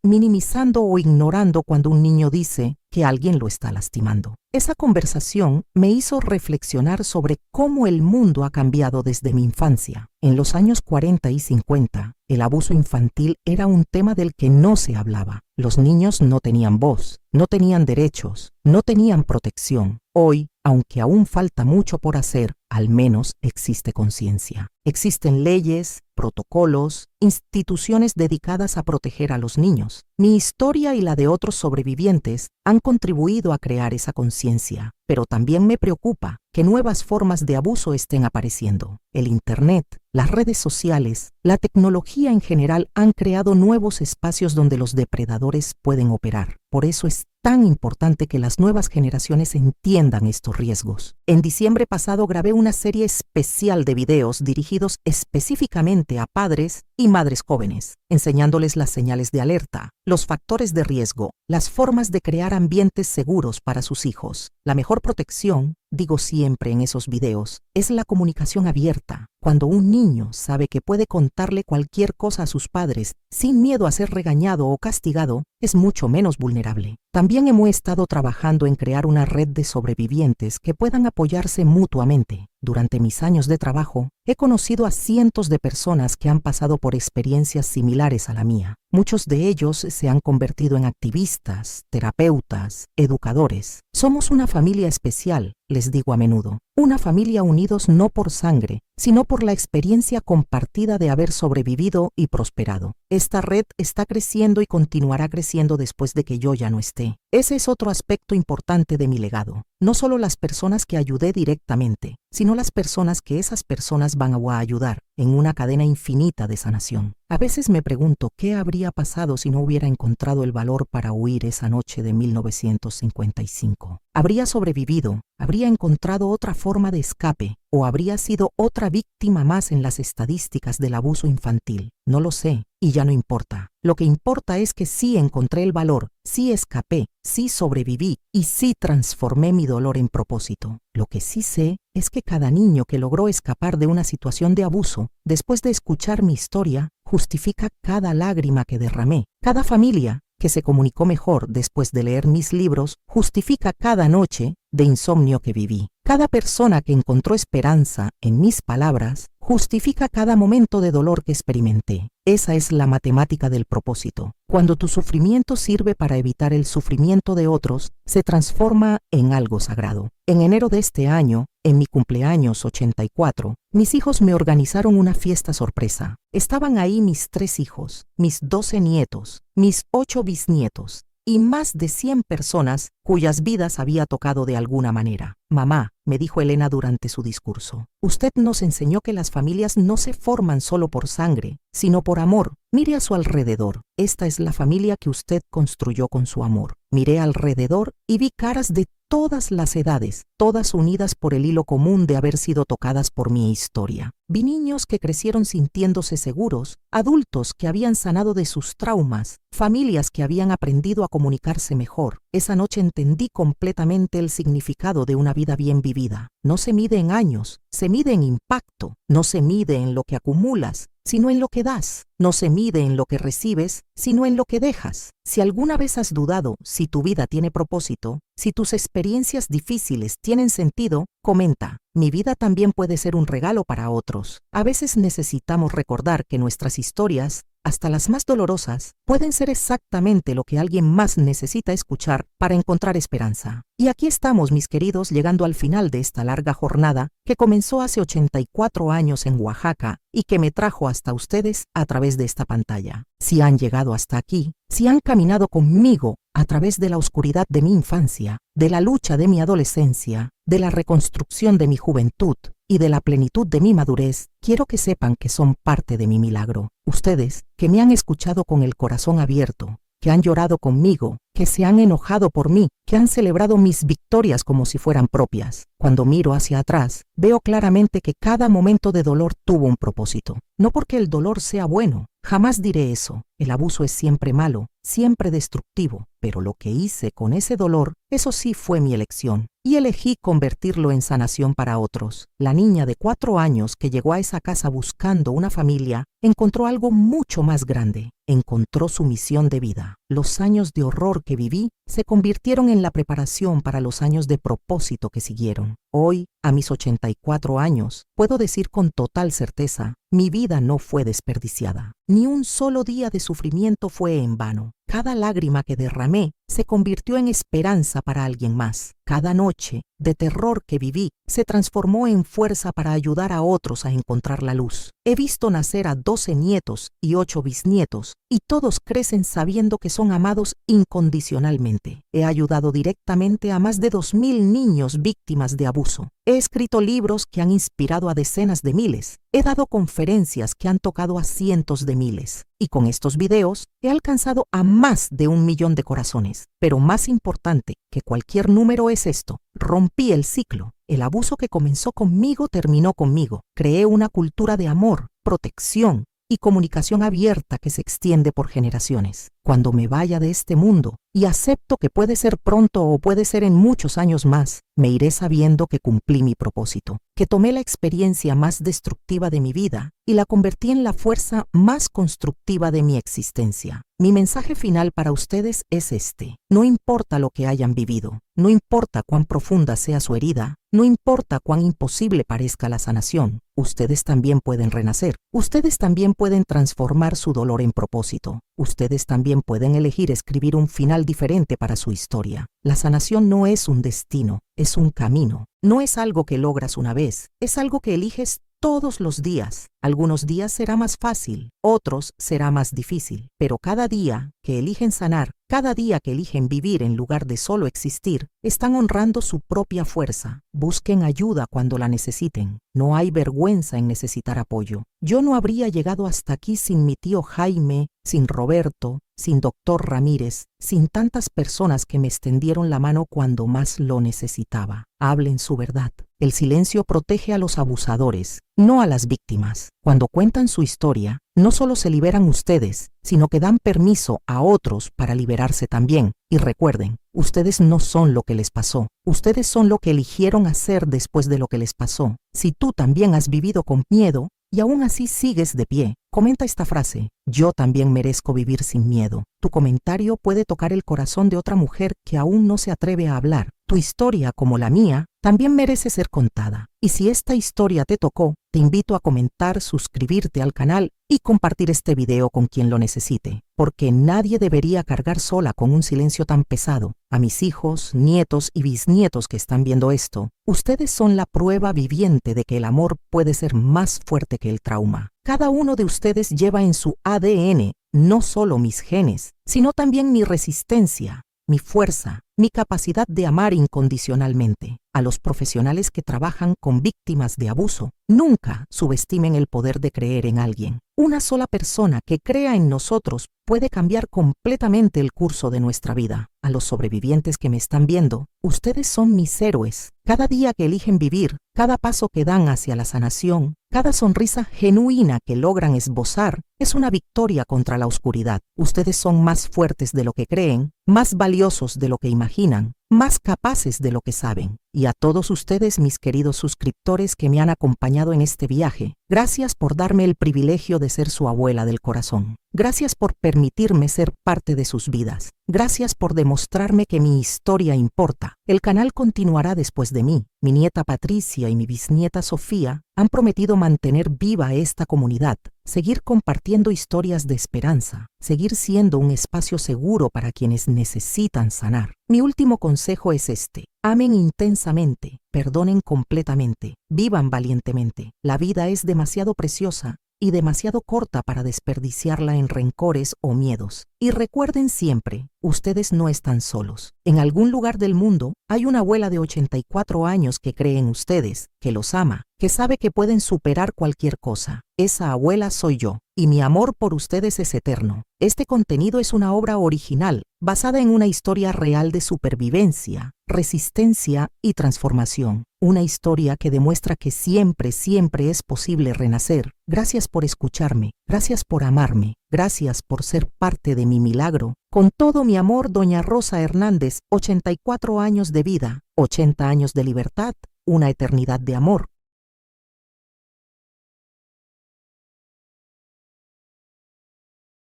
Speaker 1: minimizando o ignorando cuando un niño dice que alguien lo está lastimando. Esa conversación me hizo reflexionar sobre cómo el mundo ha cambiado desde mi infancia. En los años 40 y 50, el abuso infantil era un tema del que no se hablaba. Los niños no tenían voz, no tenían derechos, no tenían protección. Hoy, aunque aún falta mucho por hacer, al menos existe conciencia. Existen leyes, protocolos, instituciones dedicadas a proteger a los niños. Mi historia y la de otros sobrevivientes han contribuido a crear esa conciencia, pero también me preocupa que nuevas formas de abuso estén apareciendo. El Internet, las redes sociales, la tecnología en general han creado nuevos espacios donde los depredadores pueden operar. Por eso es tan importante que las nuevas generaciones entiendan estos riesgos. En diciembre pasado grabé una serie especial de videos dirigidos específicamente a padres y madres jóvenes, enseñándoles las señales de alerta, los factores de riesgo, las formas de crear ambientes seguros para sus hijos. La mejor protección, digo siempre en esos videos, es la comunicación abierta. Cuando un niño sabe que puede contarle cualquier cosa a sus padres sin miedo a ser regañado o castigado, es mucho menos vulnerable. También hemos estado trabajando en crear una red de sobrevivientes que puedan apoyarse mutuamente. Durante mis años de trabajo, he conocido a cientos de personas que han pasado por experiencias similares a la mía. Muchos de ellos se han convertido en activistas, terapeutas, educadores. Somos una familia especial, les digo a menudo. Una familia unidos no por sangre, sino por la experiencia compartida de haber sobrevivido y prosperado. Esta red está creciendo y continuará creciendo después de que yo ya no esté. Ese es otro aspecto importante de mi legado. No solo las personas que ayudé directamente, sino las personas que esas personas van a ayudar en una cadena infinita de sanación. A veces me pregunto qué habría pasado si no hubiera encontrado el valor para huir esa noche de 1955. ¿Habría sobrevivido? ¿Habría encontrado otra forma de escape? ¿O habría sido otra víctima más en las estadísticas del abuso infantil? No lo sé, y ya no importa. Lo que importa es que sí encontré el valor, sí escapé, sí sobreviví y sí transformé mi dolor en propósito. Lo que sí sé es que cada niño que logró escapar de una situación de abuso, después de escuchar mi historia, justifica cada lágrima que derramé. Cada familia que se comunicó mejor después de leer mis libros, justifica cada noche de insomnio que viví. Cada persona que encontró esperanza en mis palabras, justifica cada momento de dolor que experimenté. Esa es la matemática del propósito. Cuando tu sufrimiento sirve para evitar el sufrimiento de otros, se transforma en algo sagrado. En enero de este año, en mi cumpleaños 84, mis hijos me organizaron una fiesta sorpresa. Estaban ahí mis 3 hijos, mis 12 nietos, mis 8 bisnietos y más de 100 personas cuyas vidas había tocado de alguna manera. Mamá, me dijo Elena durante su discurso, usted nos enseñó que las familias no se forman solo por sangre, sino por amor. Mire a su alrededor. Esta es la familia que usted construyó con su amor. Miré alrededor y vi caras de todas las edades, todas unidas por el hilo común de haber sido tocadas por mi historia. Vi niños que crecieron sintiéndose seguros, adultos que habían sanado de sus traumas, familias que habían aprendido a comunicarse mejor. Esa noche entendí completamente el significado de una vida bien vivida. No se mide en años, se mide en impacto. No se mide en lo que acumulas, sino en lo que das. No se mide en lo que recibes, sino en lo que dejas. Si alguna vez has dudado si tu vida tiene propósito, si tus experiencias difíciles tienen sentido, comenta. Mi vida también puede ser un regalo para otros. A veces necesitamos recordar que nuestras historias, hasta las más dolorosas, pueden ser exactamente lo que alguien más necesita escuchar para encontrar esperanza. Y aquí estamos, mis queridos, llegando al final de esta larga jornada que comenzó hace 84 años en Oaxaca y que me trajo hasta ustedes a través de esta pantalla. Si han llegado hasta aquí, si han caminado conmigo a través de la oscuridad de mi infancia, de la lucha de mi adolescencia, de la reconstrucción de mi juventud y de la plenitud de mi madurez, quiero que sepan que son parte de mi milagro. Ustedes, que me han escuchado con el corazón abierto, que han llorado conmigo, que se han enojado por mí, que han celebrado mis victorias como si fueran propias. Cuando miro hacia atrás, veo claramente que cada momento de dolor tuvo un propósito. No porque el dolor sea bueno, jamás diré eso. El abuso es siempre malo, siempre destructivo, pero lo que hice con ese dolor, eso sí fue mi elección. Y elegí convertirlo en sanación para otros. La niña de 4 años que llegó a esa casa buscando una familia, encontró algo mucho más grande. Encontró su misión de vida. Los años de horror que viví se convirtieron en la preparación para los años de propósito que siguieron. Hoy, a mis 84 años, puedo decir con total certeza, mi vida no fue desperdiciada. Ni un solo día de sufrimiento fue en vano. Cada lágrima que derramé se convirtió en esperanza para alguien más. Cada noche de terror que viví se transformó en fuerza para ayudar a otros a encontrar la luz. He visto nacer a 12 nietos y 8 bisnietos, y todos crecen sabiendo que son amados incondicionalmente. He ayudado directamente a más de 2,000 niños víctimas de abuso. He escrito libros que han inspirado a decenas de miles. He dado conferencias que han tocado a cientos de miles. Y con estos videos he alcanzado a más de 1 millón de corazones. Pero más importante que cualquier número es esto: rompí el ciclo. El abuso que comenzó conmigo terminó conmigo. Creé una cultura de amor, protección y comunicación abierta que se extiende por generaciones. Cuando me vaya de este mundo, y acepto que puede ser pronto o puede ser en muchos años más, me iré sabiendo que cumplí mi propósito, que tomé la experiencia más destructiva de mi vida y la convertí en la fuerza más constructiva de mi existencia. Mi mensaje final para ustedes es este: no importa lo que hayan vivido, no importa cuán profunda sea su herida, no importa cuán imposible parezca la sanación, ustedes también pueden renacer, ustedes también pueden transformar su dolor en propósito, ustedes también pueden elegir escribir un final diferente para su historia. La sanación no es un destino, es un camino. No es algo que logras una vez, es algo que eliges todos los días. Algunos días será más fácil, otros será más difícil, pero cada día que eligen sanar, cada día que eligen vivir en lugar de solo existir, están honrando su propia fuerza. Busquen ayuda cuando la necesiten. No hay vergüenza en necesitar apoyo. Yo no habría llegado hasta aquí sin mi tío Jaime, sin Roberto, sin doctor Ramírez, sin tantas personas que me extendieron la mano cuando más lo necesitaba. Hablen su verdad. El silencio protege a los abusadores, no a las víctimas. Cuando cuentan su historia, no solo se liberan ustedes, sino que dan permiso a otros para liberarse también. Y recuerden, ustedes no son lo que les pasó, ustedes son lo que eligieron hacer después de lo que les pasó. Si tú también has vivido con miedo y aún así sigues de pie, comenta esta frase: yo también merezco vivir sin miedo. Tu comentario puede tocar el corazón de otra mujer que aún no se atreve a hablar. Tu historia, como la mía, también merece ser contada. Y si esta historia te tocó, te invito a comentar, suscribirte al canal y compartir este video con quien lo necesite, porque nadie debería cargar sola con un silencio tan pesado. A mis hijos, nietos y bisnietos que están viendo esto, ustedes son la prueba viviente de que el amor puede ser más fuerte que el trauma. Cada uno de ustedes lleva en su ADN no solo mis genes, sino también mi resistencia, mi fuerza, mi capacidad de amar incondicionalmente. A los profesionales que trabajan con víctimas de abuso, nunca subestimen el poder de creer en alguien. Una sola persona que crea en nosotros puede cambiar completamente el curso de nuestra vida. A los sobrevivientes que me están viendo, ustedes son mis héroes. Cada día que eligen vivir, cada paso que dan hacia la sanación, cada sonrisa genuina que logran esbozar, es una victoria contra la oscuridad. Ustedes son más fuertes de lo que creen, más valiosos de lo que imaginan, más capaces de lo que saben. Y a todos ustedes, mis queridos suscriptores que me han acompañado en este viaje, gracias por darme el privilegio de ser su abuela del corazón. Gracias por permitirme ser parte de sus vidas. Gracias por demostrarme que mi historia importa. El canal continuará después de mí. Mi nieta Patricia y mi bisnieta Sofía han prometido mantener viva esta comunidad, seguir compartiendo historias de esperanza, seguir siendo un espacio seguro para quienes necesitan sanar. Mi último consejo es este: amen intensamente, perdonen completamente, vivan valientemente. La vida es demasiado preciosa y demasiado corta para desperdiciarla en rencores o miedos. Y recuerden siempre, ustedes no están solos. En algún lugar del mundo hay una abuela de 84 años que cree en ustedes, que los ama, que sabe que pueden superar cualquier cosa. Esa abuela soy yo, y mi amor por ustedes es eterno. Este contenido es una obra original, basada en una historia real de supervivencia, resistencia y transformación. Una historia que demuestra que siempre, siempre es posible renacer. Gracias por escucharme, gracias por amarme, gracias por ser parte de mi milagro. Con todo mi amor, Doña Rosa Hernández, 84 años de vida, 80 años de libertad, una eternidad de amor.